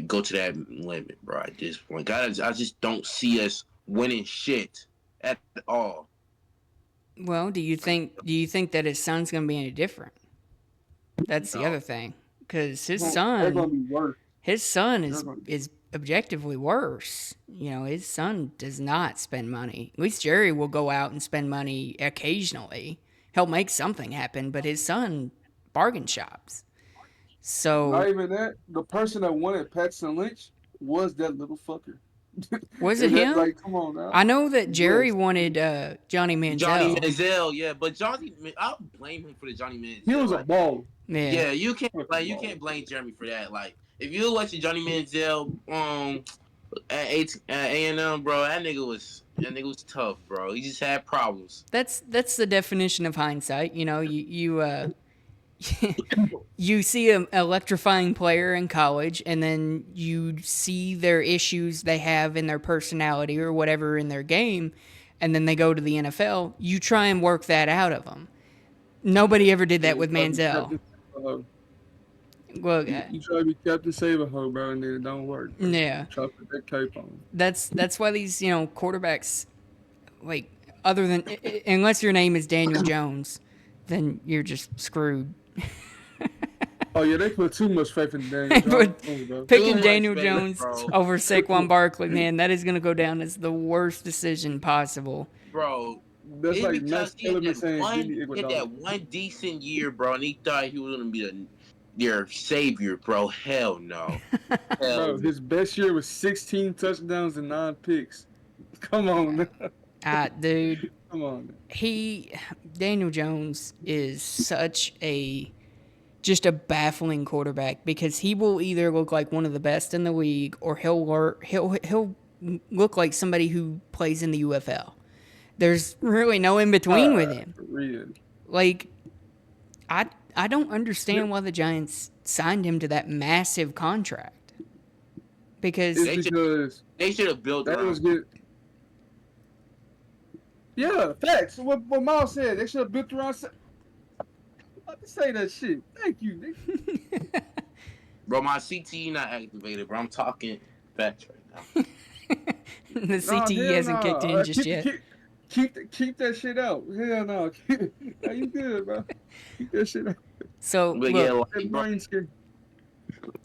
go to that limit, bro. At this point, I just don't see us winning shit at all. Well, do you think that his son's going to be any different? That's the No, other thing, because his They're gonna son be worse. his son They're is gonna be. is objectively worse. You know, his son does not spend money. At least Jerry will go out and spend money occasionally. He'll make something happen, but his son bargain shops. Not So even that. The person that wanted Paxton Lynch was that little fucker. was it And that, him? like, come on now. I know that Jerry Yes. wanted Johnny Johnny Manziel. Manziel, yeah, but I don't blame him for the Johnny He Manziel. was a Like, ball. Yeah, yeah, Fucking you ball. can't blame Jeremy for that. Like, if you watch the Johnny Manziel at A&M, bro, that nigga was tough, bro. He just had problems. that's the definition of hindsight. You know, you see an electrifying player in college, and then you see their issues they have in their personality or whatever in their game, and then they go to the NFL. You try and work that out of them. Nobody ever did that You with try to be Manziel. Captain Save-A-Ho. Well, You try to be Captain Save-A-Ho, bro, and then it don't work, bro. yeah, Try to put that cape on. that's why these quarterbacks, like, other than unless your name is Daniel Jones, then you're just screwed. Oh yeah, they put too much faith in Daniel But Jones, bro. picking Too much Daniel faith, Jones bro. over Saquon Barkley, man, that is going to go down as the worst decision possible. Bro, That's it's like because Max Kellerman saying Jimmy he had that Iguodala. one decent year, bro, and he thought he was gonna be their savior, bro. Hell no. Hell Bro, no. his best year was 16 touchdowns and 9 picks. Come on, now. Dude, Come on. Daniel Jones is just a baffling quarterback because he will either look like one of the best in the league or he'll look like somebody who plays in the UFL. There's really no in between with him. For real. Like, I don't understand why the Giants signed him to that massive contract. Because It's because They should have built that around. was good. Yeah, facts. What Miles said, they should have built around. I to say that shit. Thank you, nigga. Bro, my CTE not activated, bro. I'm talking facts right now. the Nah, CTE hell hasn't nah. kicked in just yet. Keep that shit out. Hell no. Nah, you good, bro. Keep that shit out. So But yeah, look, like, That bro, brain skin.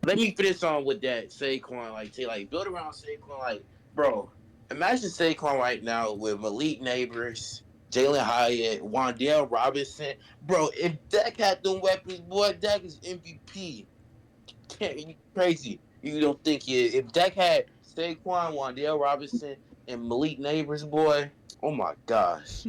let me finish on with that Saquon. Like, say, like, build around Saquon. Like, bro, imagine Saquon right now with Malik Neighbors, Jalen Hyatt, Wandale Robinson. Bro, if Dak had them weapons, boy, Dak is MVP. You crazy. You don't think if Dak had Saquon, Wandale Robinson, and Malik Neighbors, boy, oh my gosh.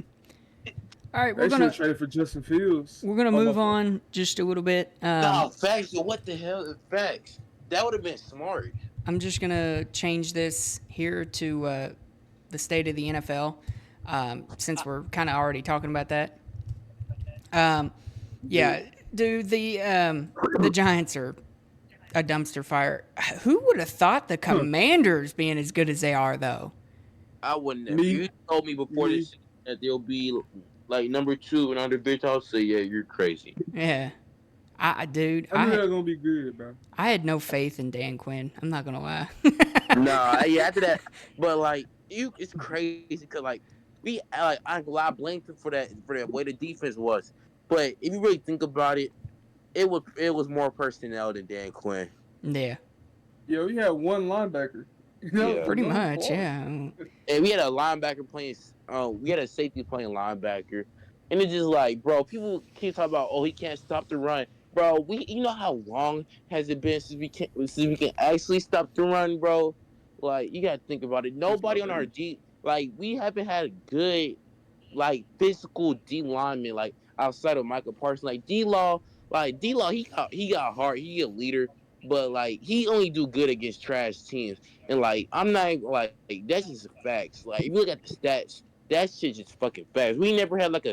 all right, They should have traded for Justin Fields. we're gonna Oh, my move fault. on just a little bit. No, facts. Yo, what the hell is facts? That would have been smart. I'm just gonna change this here to the state of the NFL, since we're kind of already talking about that. Yeah, dude, the Giants are a dumpster fire. Who would have thought the Commanders being as good as they are, though? I wouldn't. If Me, you told me before me. this season that they'll be like number 2 and under bitch, I'll say yeah, you're crazy. Yeah. Dude, I knew that was gonna be good, bro. I had no faith in Dan Quinn. I'm not gonna lie. Nah, yeah, after that, but like it's crazy because like I ain't gonna lie, I blamed him for that way the defense was. But if you really think about it, it was more personnel than Dan Quinn. Yeah, Yeah, we had one linebacker. Yeah, pretty That was much. hard. Yeah. and we had a linebacker playing. We had a safety playing linebacker, and it's just like, bro, people keep talking about, oh, he can't stop the run, bro. You know how long has it been since we can actually stop the run, bro? Like, you gotta think about it. Since Nobody on our November. D, like, we haven't had a good, like, physical D lineman, like, outside of Micah Parsons, like D Law, he got heart, he a leader, but like he only do good against trash teams. And like I'm not like that's just facts. Like if you look at the stats, that shit just fucking facts. We never had like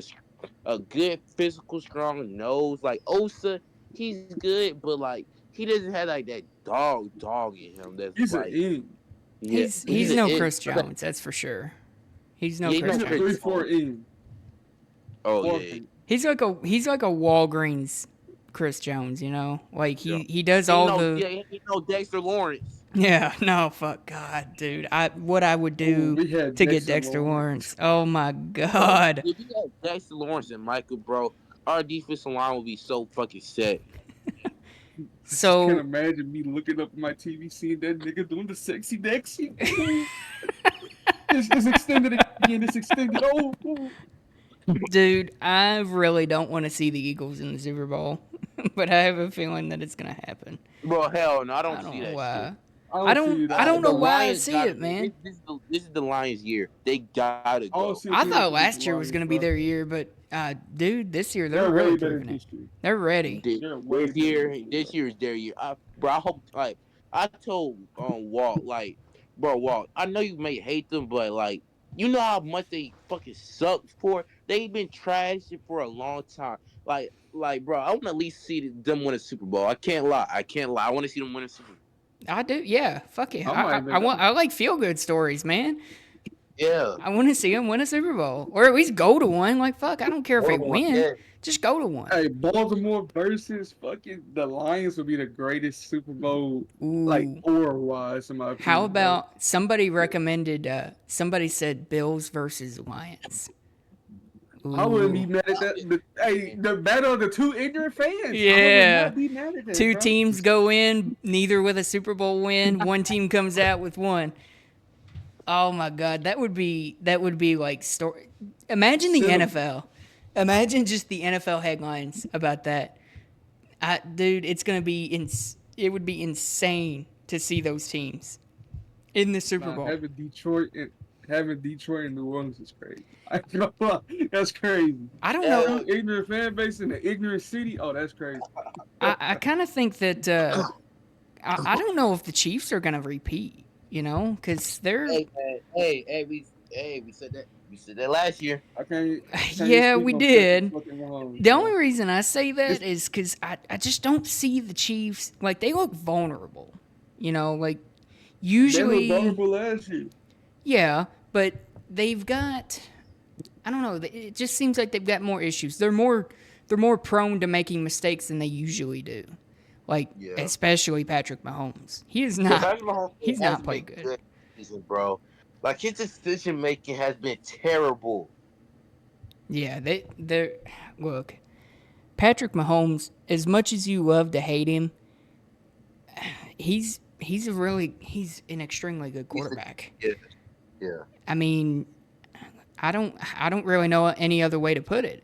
a good physical strong nose. Like Osa, he's good, but like he doesn't have like that dog in him. That's He's an like end. yeah, He's no Chris Jones, that's for sure. He's no Yeah, Chris He's a no, Jones. 3-4 end. Oh Four yeah, feet. He's like a Walgreens Chris Jones, you know? Like yeah. he does Ain't all no the yeah, ain't no Dexter Lawrence. yeah, no, fuck God, dude. What I would Ooh, do we had to get Dexter Dexter Lawrence. Lawrence. Oh my Bro, God. if you had Dexter Lawrence and Michael, bro, our defensive line would be so fucking set. I just can't So imagine me looking up at my TV seeing that nigga doing the sexy Dexy. Ooh, it's extended again. It's extended. Oh, ooh. dude, I really don't want to see the Eagles in the Super Bowl, but I have a feeling that it's gonna happen. Bro, hell no, I I don't don't see know that shit. why. I don't see it I don't either. know The why I Lions see gotta it, be. man. This is the Lions' year. They gotta I don't go. see I it thought with the last year was Lions, gonna be bro. their year, but dude, this year they're They're really way better proving it. this year. They're ready. They're way This better year, this year, this bro. year is their year. Bro, I hope like I told Walt like, bro, Walt, I know you may hate them, but like you know how much they fucking suck for. They've been trashing for a long time. Bro, I want to at least see them win a Super Bowl. I can't lie. I can't lie. I want to see them win a Super Bowl. I do, yeah. Fuck it. I might even I go. like feel good stories, man. Yeah. I want to see them win a Super Bowl, or at least go to one. Like fuck, I don't care if they win. Yeah. Just go to one. Hey, Baltimore versus fucking the Lions would be the greatest Super Bowl, like Ooh. aura wise, in my How opinion, bro. about somebody recommended? Somebody said Bills versus Lions. I wouldn't be Ooh. mad at that. The battle of the two ignorant fans. I would Yeah. not be mad at that, Two bro. teams go in, neither with a Super Bowl win. One team comes out with one. Oh my God, that would be like story. Imagine the Cinema. NFL. Imagine just the NFL headlines about that. Dude, it's gonna be it would be insane to see those teams in the Super Nah, Bowl. having Detroit and New Orleans is crazy. I can't lie. That's crazy. I don't Yeah. know. Two ignorant fan base in an ignorant city. Oh, that's crazy. I kind of think that I don't know if the Chiefs are gonna repeat. You know, because they're Hey, man. We said that. We said that last year. I can't yeah, speak we on did. fucking Mahomes, The bro. only reason I say that is because I just don't see the Chiefs like they look vulnerable. You know, like They were usually, vulnerable last year. yeah, but they've got I don't know. It just seems like they've got more issues. They're more prone to making mistakes than they usually do. Like Yeah. especially Patrick Mahomes. He is Yeah, not. Patrick Mahomes He's has not played been good. this season, bro. Like his decision making has been terrible. Yeah, they're look. Patrick Mahomes, as much as you love to hate him, he's an extremely good quarterback. Yeah. Yeah. I mean, I don't really know any other way to put it.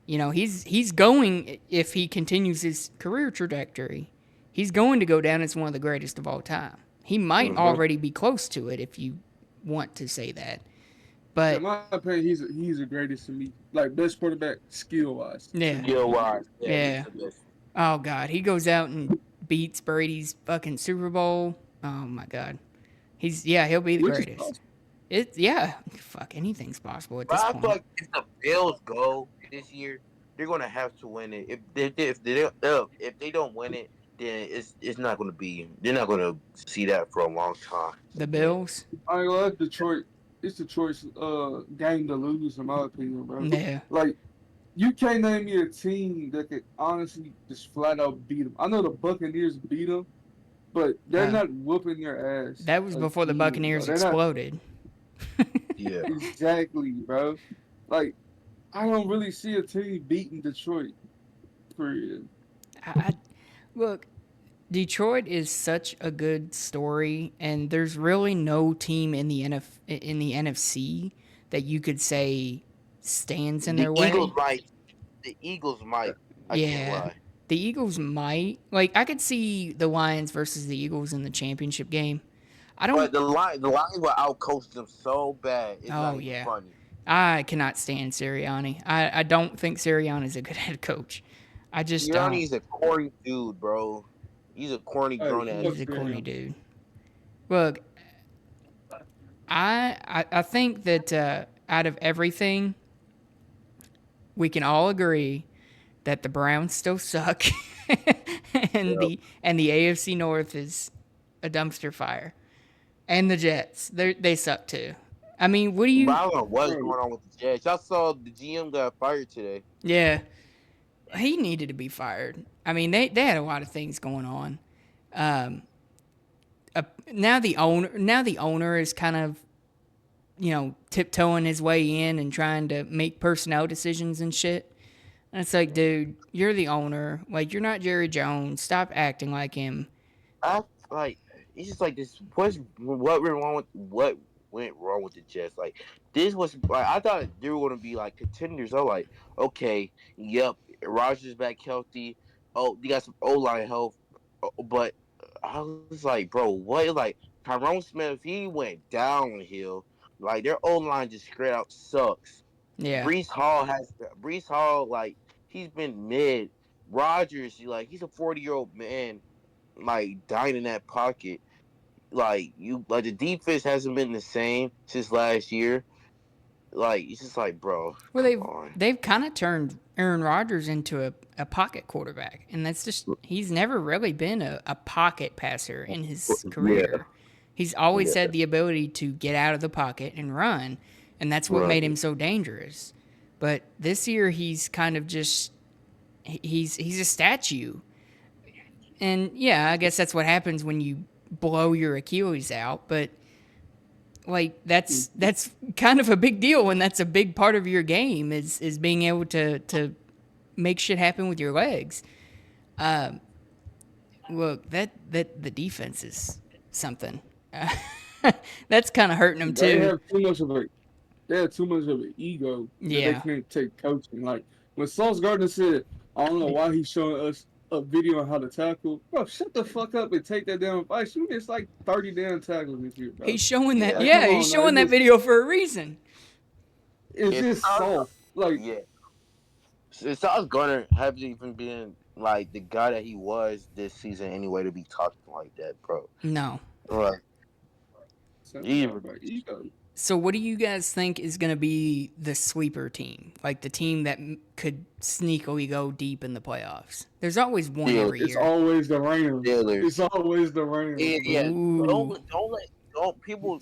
You know, he's going, if he continues his career trajectory, he's going to go down as one of the greatest of all time. He might Mhm. already be close to it if you want to say that. In But my opinion, he's the greatest to me. Like best quarterback skill wise. yeah. Yeah, wise. Yeah. He's the best. Oh God, he goes out and beats Brady's fucking Super Bowl. Oh my God, he'll be the Which is greatest. possible. Fuck, anything's possible at But this I feel point. like if the Bills go this year, they're gonna have to win it. If they don't win it, then it's not gonna be. They're not gonna see that for a long time. The Bills. I love Detroit. it's Detroit's game to lose, in my opinion, bro. Yeah. Like, you can't name me a team that could honestly just flat out beat them. I know the Buccaneers beat them, but they're Uh, not whooping their ass that was before the again, bro. Buccaneers They're not exploded. Yeah. exactly, bro. Like, I don't really see a team beating Detroit. Period. I, look, Detroit is such a good story, and there's really no team in the NFC that you could say stands in The their Eagles way. might. The Eagles might. I can't Yeah, lie. the Eagles might. Like, I could see the Lions versus the Eagles in the championship game. I But don't. the Lions will outcoach them so bad. It's not Oh even yeah, funny. I cannot stand Sirianni. I don't think Sirianni is a good head coach. I just don't. Sirianni is a corny dude, bro. He's a corny Hey, grown ass. fuck He's a corny Sirianni. dude. Look, I think that out of everything, we can all agree that the Browns still suck, and Yep. the AFC North is a dumpster fire, and the Jets they suck too. I mean, what do But you? I don't know what's Bro, going on with the Jets. I saw the GM got fired today. Yeah, he needed to be fired. I mean, they had a lot of things going on. Um, now the owner is kind of tiptoeing his way in and trying to make personnel decisions and shit. And it's like, dude, you're the owner. Like, you're not Jerry Jones. Stop acting like him. I like it's just like this. What went wrong with the Jets? Like this was like I thought they were gonna be like contenders. I'm like, okay, yep, Rogers back healthy. Oh, you got some O line health, but I was like, bro, what? Like Tyrone Smith, he went downhill. Like their O line just straight out sucks. Yeah. Brees Hall like he's been mid. Rogers, he's a 40-year-old man like dying in that pocket. Like the defense hasn't been the same since last year. Like it's just like, bro, Well, come on. they've kind of turned Aaron Rodgers into a pocket quarterback, and that's just he's never really been a pocket passer in his Yeah, career. He's always yeah, had the ability to get out of the pocket and run, and that's what right. made him so dangerous. But this year, he's kind of just he's a statue, and yeah, I guess that's what happens when you blow your Achilles out. But like that's kind of a big deal, and that's a big part of your game is being able to make shit happen with your legs. Look, that the defense is something. That's kind of hurting them they too. have too much of a they have too much of an ego that they Yeah, can't take coaching. Like when Sauce Gardner said, I don't know why he's showing us a video on how to tackle. Bro, shut the fuck up and take that damn advice. You missed like 30 damn tackles this year, bro. he's showing that. Yeah, Like, come Yeah, he's on now. showing that video for a reason. It's it's just soft. Like, yeah. Sauce Gardner haven't even been like the guy that he was this season anyway to be talking like that, bro. No. Like he, ego. So, what do you guys think is going to be the sleeper team? Like the team that could sneakily go deep in the playoffs? There's always one Yeah, every It's year. always the Rams. Steelers. It's always the Rams. Yeah. Ooh. Don't people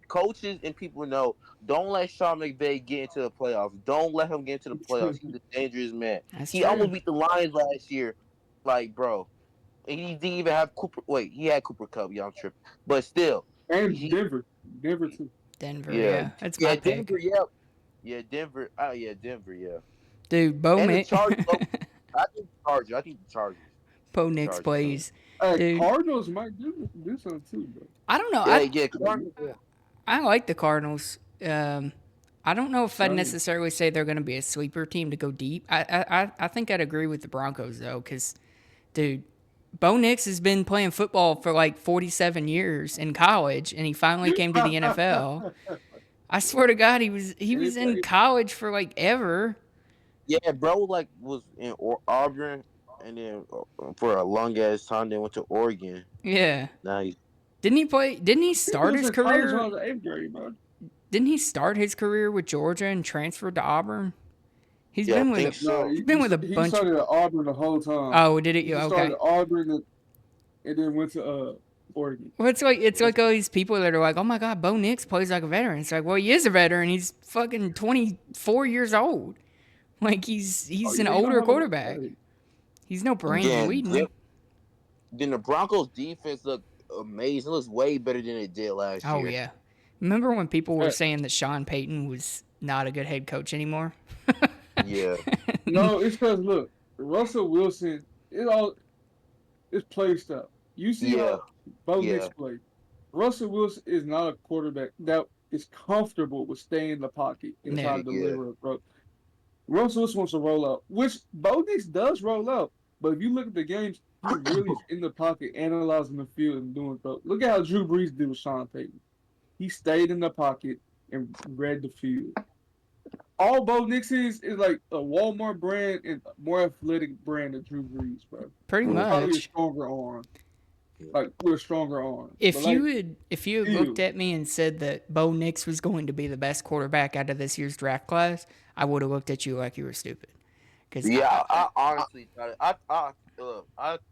coaches and people know. Don't let Sean McVay get into the playoffs. Don't let him get into the playoffs. He's a dangerous man. That's He true. almost beat the Lions last year. Like, bro, and he didn't even have Cooper. Wait, he had Cooper Cup. Yeah, I'm tripping. But still, And he, Denver. Denver, too. Denver, yeah, yeah. That's my pick. Denver, yeah, yeah, Denver. Oh yeah, Denver, yeah. Dude, Bo And the Nix. Chargers. I think the Chargers. Bo Nix Chargers. plays. Hey, Dude. Cardinals might do something, too, bro. I don't know. Yeah, Cardinals. I like the Cardinals. I don't know if I'd Same. necessarily say they're going to be a sleeper team to go deep. I think I'd agree with the Broncos, though, because, dude, Bo Nix has been playing football for like 47 years in college, and he finally came to the NFL. I swear to God, he was in played. college for like ever. Yeah, bro, like was in Auburn, and then for a long ass time, then went to Oregon. Yeah. Now he, Didn't he play? Didn't he start his career? On the 8th grade, bro. Didn't he start his career with Georgia and transferred to Auburn? He's Yeah, I been with think a, so. he's been with a He bunch. started at Auburn the whole time. Oh, did it? He Okay. started at Auburn and then went to Oregon. Well, it's like all these people that are like, oh my God, Bo Nix plays like a veteran. It's like, well, he is a veteran. He's fucking 24 years old. Like he's Oh, an yeah, you don't older have a quarterback. hey, He's no Brandon Then, Whedon. then the Broncos defense looked amazing. It looks way better than it did last Oh year. yeah. Remember when people were hey, saying that Sean Payton was not a good head coach anymore? Yeah. no, it's because look, Russell Wilson, it's play stuff. You see Yeah. how Bo Nix Yeah. play. Russell Wilson is not a quarterback that is comfortable with staying in the pocket and No. trying to Yeah. deliver, bro. Russell Wilson wants to roll out, which Bo Nix does roll out. But if you look at the games, he really is in the pocket, analyzing the field and doing stuff. Look at how Drew Brees did with Sean Payton. He stayed in the pocket and read the field. All Bo Nix is like a Walmart brand and more athletic brand of Drew Brees, bro. Pretty With probably a much. stronger arm, like with a stronger arm. But If like, you had looked at me and said that Bo Nix was going to be the best quarterback out of this year's draft class, I would have looked at you like you were stupid. Because Yeah, I honestly thought I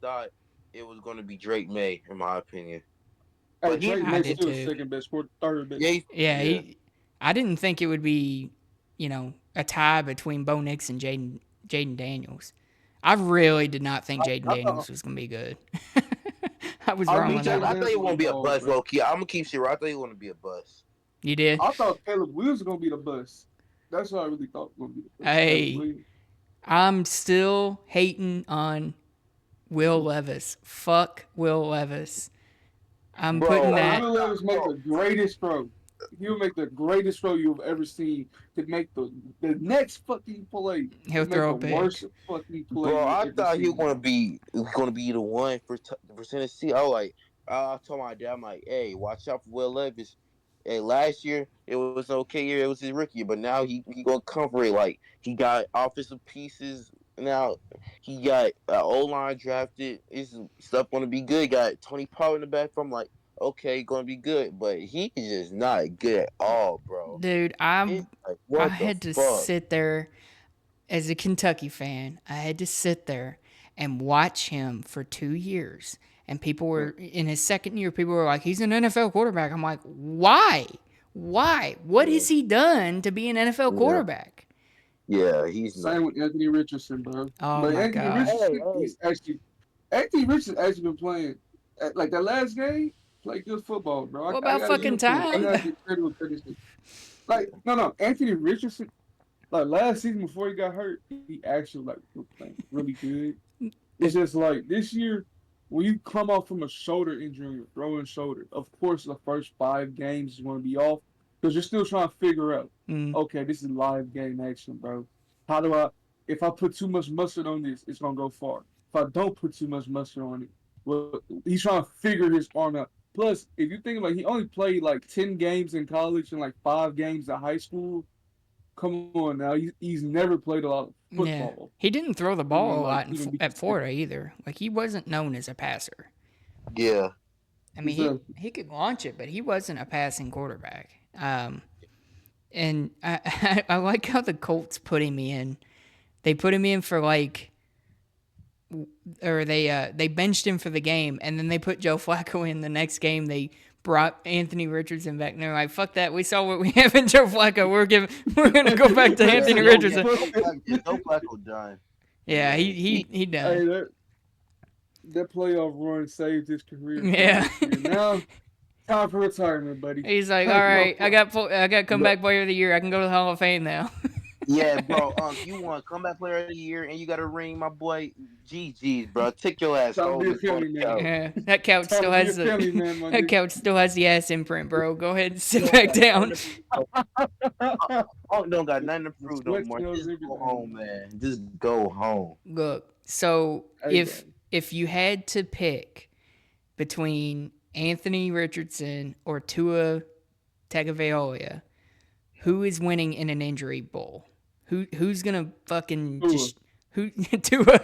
thought it was going to be Drake May, in my opinion. hey, But Drake I May's did still too. second best, third best. Yeah, I didn't think it would be, a tie between Bo Nix and Jaden Daniels. I really did not think Jaden I Daniels thought was going to be good. I was I wrong knew on I that Jaden one. thought he Daniels was going to be a was bust, bro. low key. I'm gonna keep shit. I thought he was going to be a bust. You did? I thought Caleb Williams was gonna be the bust. That's what I really thought was gonna be the bust. Hey, I'm still hating on Will Levis. Fuck Will Levis. I'm putting Bro, Hey, that. Will Levis make the greatest throw. He'll make the greatest throw you've ever seen to make the next fucking play. He'll To make throw the a pick. worst fucking play bro, you've I ever thought he seen. was going to be the one for Tennessee. I told my dad, I'm like, hey, watch out for Will Levis. Hey, last year it was an okay year. It was his rookie year, but now he gonna cover it. Like he got offensive pieces. Now he got O line drafted. His stuff gonna be good. Got Tony Pollard in the back. From like, okay, gonna be good, but he is just not good at all, bro. Dude, It's like, I what the had to fuck? sit there as a Kentucky fan. I had to sit there and watch him for 2 years. And people were in his second year. People were like, "He's an NFL quarterback." I'm like, "Why? Why? What Yeah, has he done to be an NFL yeah, quarterback?" yeah. He's not. Same with Anthony Richardson, bro. Oh But my Anthony gosh! Hey, Richardson, Anthony Richardson actually been playing like that last game. Played good football, bro. What I about gotta give fucking it to him. I time? gotta give credit with credit. Like no, Anthony Richardson. Like last season before he got hurt, he actually like was playing really good. It's just like this year, when you come off from a shoulder injury on your throwing shoulder, of course the first 5 games is going to be off because you're still trying to figure out, Mm, okay, this is live game action, bro. How do if I put too much mustard on this, it's going to go far. If I don't put too much mustard on it, well, he's trying to figure his arm out. Plus, if you think about it, he only played like 10 games in college and like 5 games in high school. Come on now, he's never played a lot of yeah, football. he didn't throw the To ball a like lot even be at considered. Florida either. Like he wasn't known as a passer. Yeah. I mean, So, he could launch it, but he wasn't a passing quarterback. And I like how the Colts put him in. They put him in for like, or they benched him for the game, and then they put Joe Flacco in the next game. They brought Anthony Richardson back, and they're like, "Fuck that! We saw what we have in Joe Flacco. We're gonna go back to yeah, Anthony Yeah, Richardson." no Flacco done. Yeah, Yeah, he done. hey, that playoff run saved his career for Yeah. next year. Now, time for retirement, buddy. He's like, all Time right, for- I got comeback player of the year. I can go to the Hall of Fame now. yeah, bro. You won comeback player of the year, and you got a ring, my boy. GG's, bro. Take your ass Time to home be a and go on family the man. couch. Yeah, that couch Time still to be a has family man, my that nigga. couch still has the ass imprint, bro. Go ahead and sit back down. Oh, don't got nothing to The prove no sweat more. smells Just go everything. home, man. Just go home. Look, so Hey, bro. if you had to pick between Anthony Richardson or Tua Tagovailoa, who is winning in an injury bowl? Who's gonna fucking Tua. just who Tua?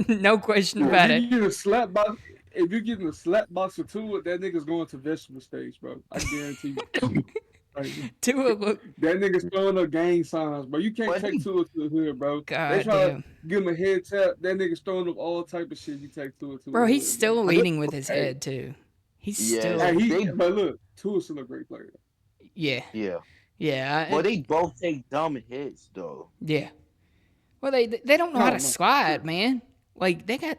No question about If it. you get a slap box, if you're getting a slap box or two, that nigga's going to vegetable stage, bro. I guarantee you. Like, Tua look, that nigga's throwing up gang signs, bro. You can't But take he- Tua to the hood, bro. They God try damn, to give him a head tap. That nigga's throwing up all type of shit. You take Tua to bro, the he's hood, still man. leading with his Hey. head too. He's Yeah, still, But look, Tua's still a great player. yeah, yeah. yeah, But they both take dumb hits though. yeah. Well, they don't know how No, to no, slide, sure. man. Like they got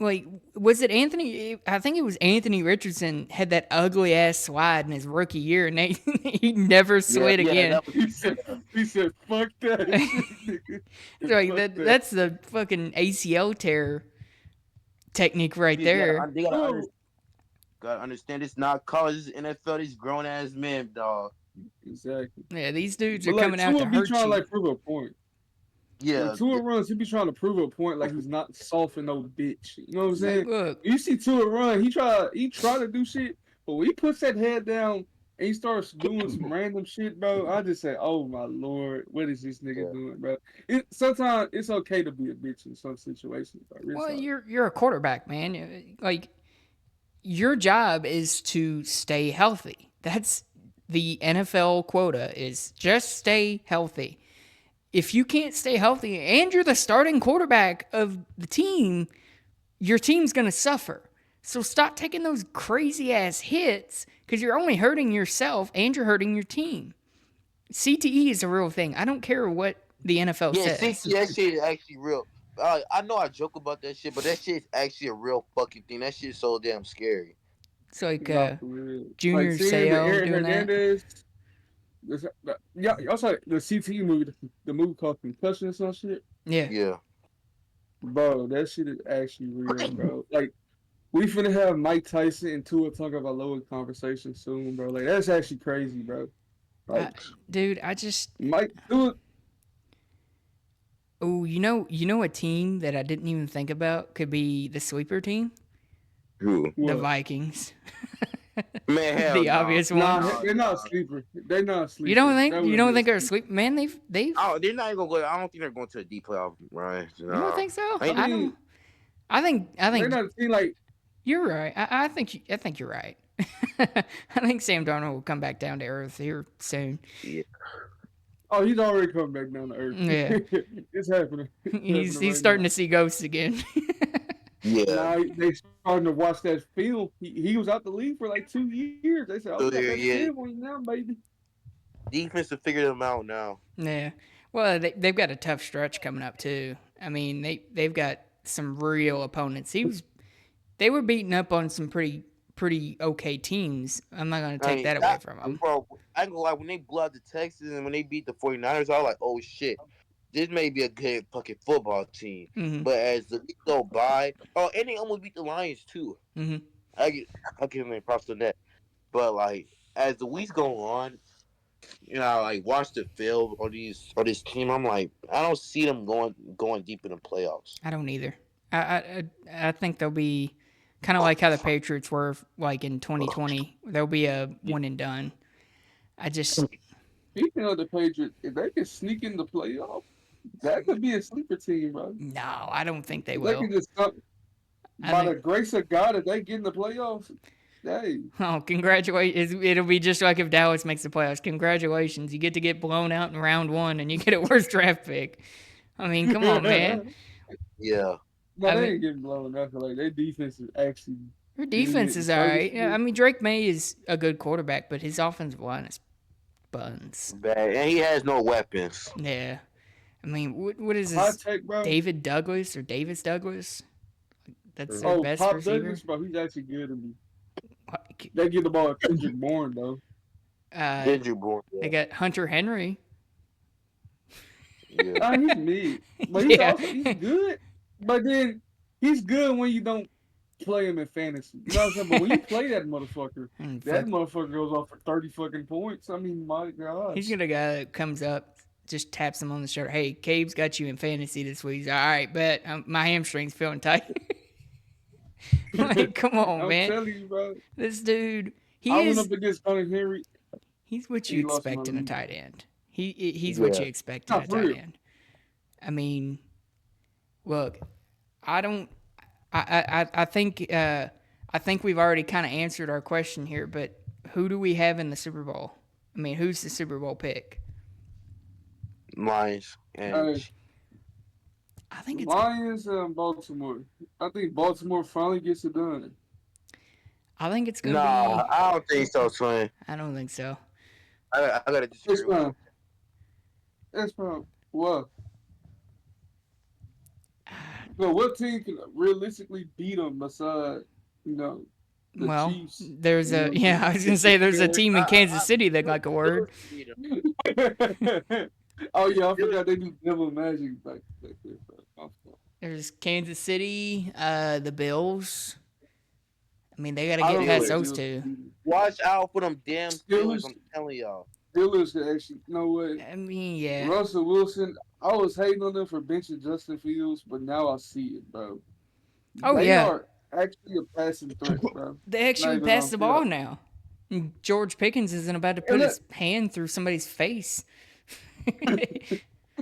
like was it Anthony? I think it was Anthony Richardson had that ugly ass slide in his rookie year, and he never Yeah, slid yeah, again. that was He said, fuck that shit, nigga. Like Fuck that. that's the fucking ACL tear technique right you gotta, there. they gotta, Oh, gotta understand. It's not college, it's NFL. These grown ass men, dog. exactly. Yeah, these dudes are But like coming out to Tua be hurt trying to you. like prove a point. When Yeah, Tua runs, he be trying to prove a point like he's not soft and no bitch. You know what I'm Like, saying? look, You see Tua run, he try to do shit, but when he puts that head down and he starts doing some random shit, bro, I just say, oh my lord, what is this nigga yeah. doing, bro? Sometimes it's okay to be a bitch in some situations, bro. Real well, talk. you're a quarterback, man. Like your job is to stay healthy. That's the NFL quota is just stay healthy. If you can't stay healthy and you're the starting quarterback of the team, your team's going to suffer. So stop taking those crazy ass hits because you're only hurting yourself and you're hurting your team. CTE is a real thing. I don't care what the NFL Yeah, see, says. that shit is actually real. I know I joke about that shit, but that shit is actually a real fucking thing. That shit is so damn scary. It's like Not for real. Like Junior seeing the Seau Aaron doing that. Hernandez. Yeah, also the CTE movie, the movie called Concussion or some shit. Yeah. Yeah. Bro, that shit is actually real, bro. Like, we finna have Mike Tyson and Tua talk about lower conversation soon, bro. Like, that's actually crazy, bro. I, Like, dude, I just Mike Tua, oh, you know a team that I didn't even think about could be the sleeper team? Who? The what? Vikings. Man, hell The no. obvious one. Nah, No, they're not a no. sleeper. They're not a You don't sleeper. think That you wouldn't don't be a think they're a sleeper. sleep man, they've Oh, they're not even gonna go. I don't think they're going to a deep playoff, right? you don't No. think so? I I mean, don't I they're think not a team like, you're right. I think you're right. I think Sam Darnold will come back down to earth here soon. Yeah. oh, he's already come back down to earth. Yeah. It's happening. It's happening He's right starting now. to see ghosts again. Yeah. Now they starting to watch that film. He was out the league for like 2 years. They said, "Oh, we So, got yeah, that yeah. film on you now, baby." Defense to figure them out now. Yeah. Well, they've got a tough stretch coming up too. I mean, they've got some real opponents. They were beating up on some pretty okay teams. I'm not going to I take mean, that away from them. bro, I ain't gonna lie. When they blew out the Texans and when they beat the 49ers, I was like, oh shit, this may be a good fucking football team. Mhm. But as the weeks go by, oh, and they almost beat the Lions too. Mhm. I give them props on that. But like as the weeks go on, I like watch the film on this team. I'm like, I don't see them going deep in the playoffs. I don't either. I think they'll be kind of like how the Patriots were like in 2020. They'll be a one and done. I just Speaking of the Patriots, if they can sneak in the playoff, that could be a sleeper team, bro. no, I don't think they If they will. can just I by think the grace of God, if they get in the playoffs, hey, oh, congratulations! It'll be just like if Dallas makes the playoffs. Congratulations, you get to get blown out in round one, and you get a worse draft pick. I mean, come on, man. no, Yeah, I they mean, ain't getting blown up. Like their defense is actually their good defense and is all right. Yeah, I serviceable. mean, Drake May is a good quarterback, but his offensive line is buns. bad, and he has no weapons. Yeah, I mean, what is High this? tech, bro. David Douglas or Davis Douglas? That's their Oh, best Pop receiver. Douglas, bro, he's actually good to me. Like, They get the ball to Kendrick Bourne though. Uh, Did you born? they Yeah, got Hunter Henry. yeah. He's mid, but Yeah. he's good. But then he's good when you don't play him in fantasy. You know what I'm saying? But when you play that motherfucker, And that fuck, motherfucker goes off for 30 fucking points. I mean, my he's gosh. gonna guy that comes up, just taps him on the shoulder. Hey, Cabe's got you in fantasy this week. He's all right, bet my hamstring's feeling tight. Like, come on, I'm man. telling you, bro. This dude, I went up against Hunter Henry he's what and you he lost my expect in a league. tight end. He's what Yeah. you expect in Not a for tight real. end. I mean, look, I don't. I think we've already kind of answered our question here, but who do we have in the Super Bowl? I mean, who's the Super Bowl pick? Lions and Hey, I think it's. Lions and Baltimore. I think Baltimore finally gets it done. I think it's gonna Nah, be. I don't think so, Swin. I don't think so. I gotta It's disagree with fine. you. It's fine. Well, but what team can realistically beat them besides, you know, the Well, Chiefs? there's You a know, yeah. I was gonna say there's a team in Kansas City that like a word. Steelers beat 'em. Oh yeah, I Steelers- forgot they do devil magic back there. Bro. There's Kansas City, the Bills. I mean, they got to I get don't think past Steelers. those Steelers two. can beat them. Watch out for them damn Steelers. Steelers, I'm telling y'all. Steelers can actually, you know what? I mean, yeah, Russell Wilson, I was hating on them for benching Justin Fields, but now I see it, bro. oh They yeah, are actually a passing threat, bro. they Not actually even pass on the ball field. now. And George Pickens isn't about to And put look, his hand through somebody's face.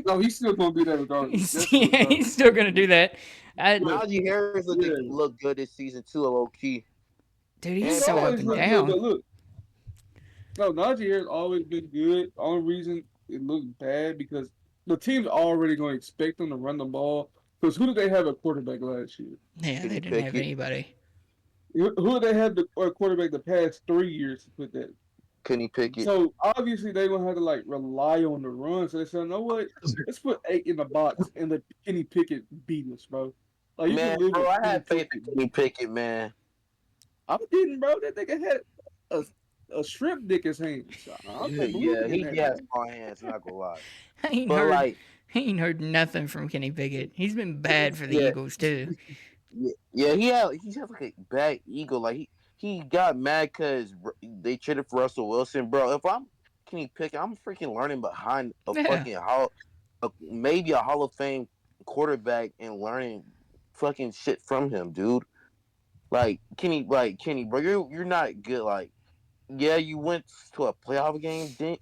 no, he's still gonna do that regardless. he's, Definitely yeah, he's regardless. still gonna do that. Look, Najee Harris yeah, look good this season too, low key. Dude, he's he's And so up always and looked good, but down. look, no, Najee Harris always been good. The only reason it looked bad because the team's already gonna expect them to run the ball. Because who did they have at quarterback last year? Yeah, Kenny they didn't have Pickett, anybody. Who did they have the quarterback the past 3 years to put that? Kenny Pickett. So obviously they gonna have to like rely on the run. So they said, you know what? Let's put 8 in the box and let Kenny Pickett beat us, bro. Like you Man, can live bro, with I Kenny had faith Pickett. in Kenny Pickett, man. I didn't, bro. That nigga had a shrimp dick in his hand. So I can't believe Yeah, in he that, has man. small hands, not gonna lie. I ain't But heard, like, I ain't heard nothing from Kenny Pickett. He's been bad for the yeah, Eagles too. yeah, he has like a bad ego. Like he got mad because they traded for Russell Wilson, bro. If I'm Kenny Pickett, I'm freaking learning behind a Yeah, fucking maybe a Hall of Fame quarterback and learning fucking shit from him, dude. Like Kenny, bro, you're not good. Like, yeah, you went to a playoff game,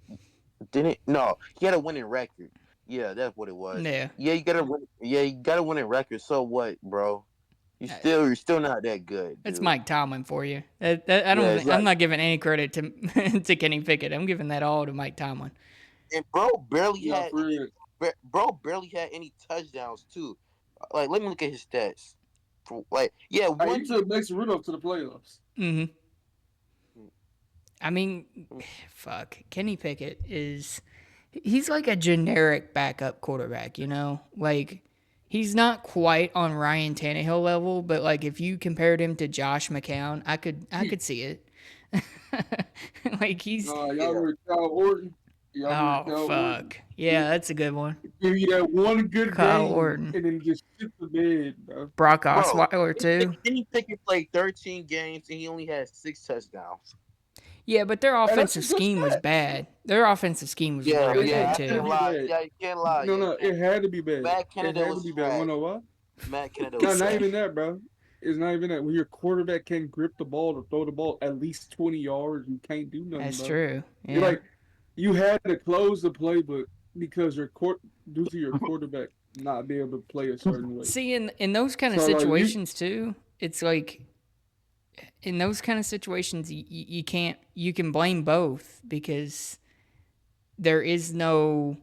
didn't? No, he had a winning record. Yeah, that's what it was. yeah. Yeah, you gotta win. Yeah, you got a winning record. So what, bro? Uh, You're still not that good, It's dude. Mike Tomlin for you. I Yeah, don't. it's I'm like, not giving any credit to to Kenny Pickett. I'm giving that all to Mike Tomlin. and bro barely Yeah, had for any. real. Bro barely had any touchdowns too. Like, let me look at his stats. Yeah, Hey, he one. took Mason Rudolph to the playoffs. Hmm. I mean, fuck. Kenny Pickett is. He's like a generic backup quarterback, you know? Like, he's not quite on Ryan Tannehill level, but like if you compared him to Josh McCown, I could see it. Like he's Y'all Yeah, remember Kyle Orton? Y'all remember oh Kyle Orton? fuck. Yeah, that's a good one. Give you that one good Kyle game Orton. and then just shit the bed, bro. Brock bro. Osweiler too. Kenny Pickett played 13 games and he only had 6 touchdowns. Yeah, but their And that's a offensive good scheme was stat. bad. Their offensive scheme was Yeah, really It bad yeah, had I to can't too. be lie. bad. Yeah, you can't lie. No, Yeah, you no, can't. it had to be bad. Matt It Canada had to was be bad. trash. Wanna know why? Matt Canada No, was not trash. even that, bro. It's not even that. When your quarterback can't grip the ball to throw the ball at least 20 yards, you can't do nothing, That's bro. true. You're Yeah. like, you had to close the play, but because due to your quarterback not be able to play a certain way. See, in those kind of So like you, situations too, it's like in those kind of situations you can't you can blame both because there is no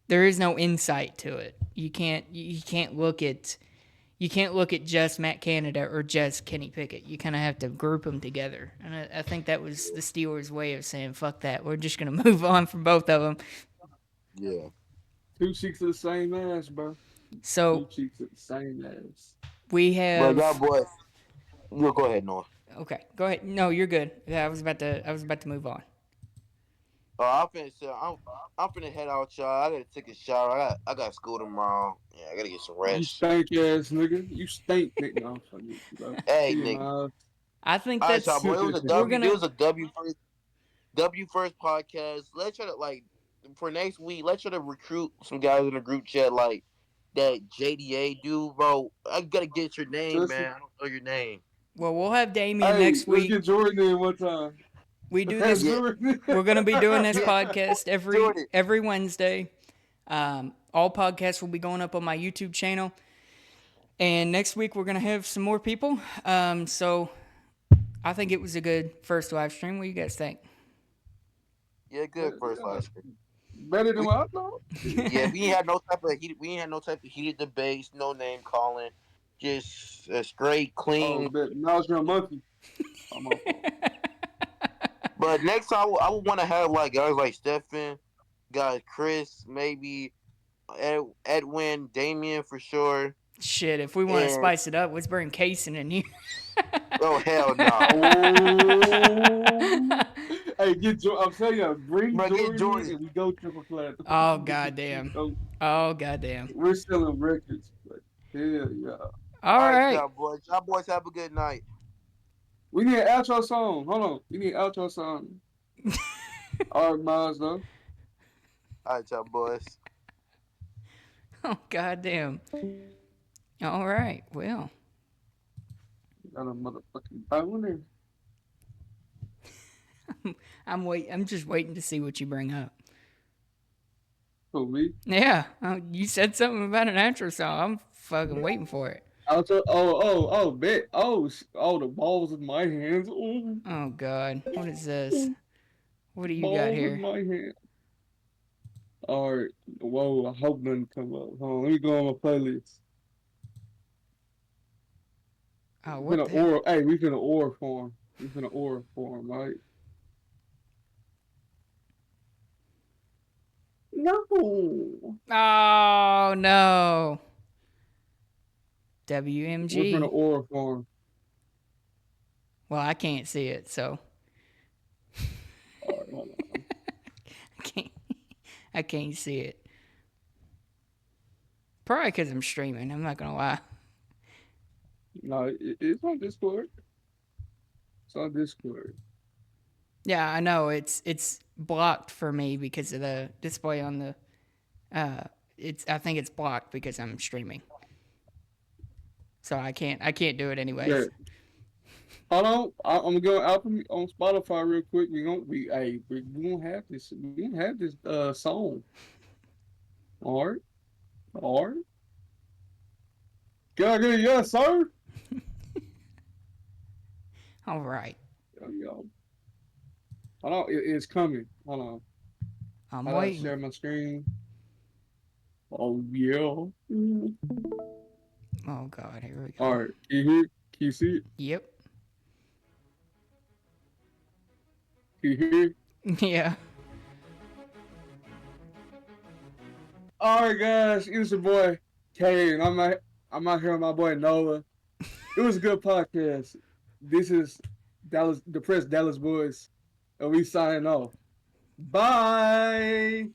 insight to it. You can't look at just Matt Canada or just Kenny Pickett. You kind of have to group them together. And I think that was the Steelers' way of saying, fuck that. We're just going to move on from both of them. Yeah. two cheeks of the same ass, bro. Two So cheeks of the same ass. we But y'all have. boys, you go ahead, Noah. Okay, go ahead. No, you're good. Yeah, I was about to move on. I'm finna head out, y'all. I gotta take a shower. I got school tomorrow. Yeah, I gotta get some You rest. stank ass nigga. You stink, nigga. No, fuck you, bro. Hey, See you, Nick. Miles. I think All right, y'all, that's boy. It was a we're W. It gonna. was a W first podcast. Let's try to for next week. Let's try to recruit some guys in the group chat like that JDA dude, bro. I gotta get your name, Justin. man. I don't know your name. Well, we'll have Damien Hey, next let's week. get Jordan in one time. We do That's this. Yeah, Jordan. We're gonna be doing this yeah. podcast Jordan. every Wednesday. All podcasts will be going up on my YouTube channel. And next week we're gonna have some more people. So I think it was a good first live stream. What do you guys think? Yeah, good first last year. Better than what I thought. Yeah, we ain't had no type of heated. We ain't had no type of heated debates. No name calling. Just a straight, Oh, clean. bet. Miles, you're a monkey. Oh, my fault. But next time, I would want to have like guys like Stephen, guys Chris, maybe Edwin, Damien for sure. Shit, if we want to And spice it up, let's bring Kaysen in here. oh hell no, Oh. Hey, I'm telling you, bring bro, get Jordan in Jordan. and we go triple flat. Oh goddamn. Oh goddamn. We're selling records, but hell yeah. All All right, right. y'all boys have a good night. We need an outro song. Hold on. We need an outro song. All right, Miles, though. All right, y'all boys. Oh goddamn. All right. Well, Got a motherfucking boner. I'm just waiting to see what you bring up. For me. Yeah, you said something about an outro song. I'm fucking waiting for it. Bet. The ball's in my hands. Oh, Oh god, what is this? What do you got balls in here? my hand. All right. Whoa, I hope nothing come up. Hold on, let me go on my playlist. Oh, We what finna the hell? we finna aura form. We finna aura form, right? No. Oh no. We're finna WMG. aura form. Well, I can't see it, so All right, hold on. I can't. I can't see it. Probably because I'm streaming. I'm not gonna lie. No, it's on Discord. It's on Discord. Yeah, I know it's blocked for me because of the display on the. I think it's blocked because I'm streaming. So I can't do it anyways. Yeah. Hold on, I'm gonna go out on Spotify real quick. We gonna have this. We gonna have this song. All right, all right. Can I get a yes, sir? All right. Yo. Hold on, it's coming. Hold on. I'm I gotta waiting. share my screen. Oh yeah. Mhm. Oh god, here we go. All right, can you hear? Can you see it? Yep. Can you hear it? Yeah. All right, guys, it was your boy Kay, and I'm out here with my boy Noah. It was a good podcast. This is Dallas, Depressed Dallas Boys, and we signing off. Bye.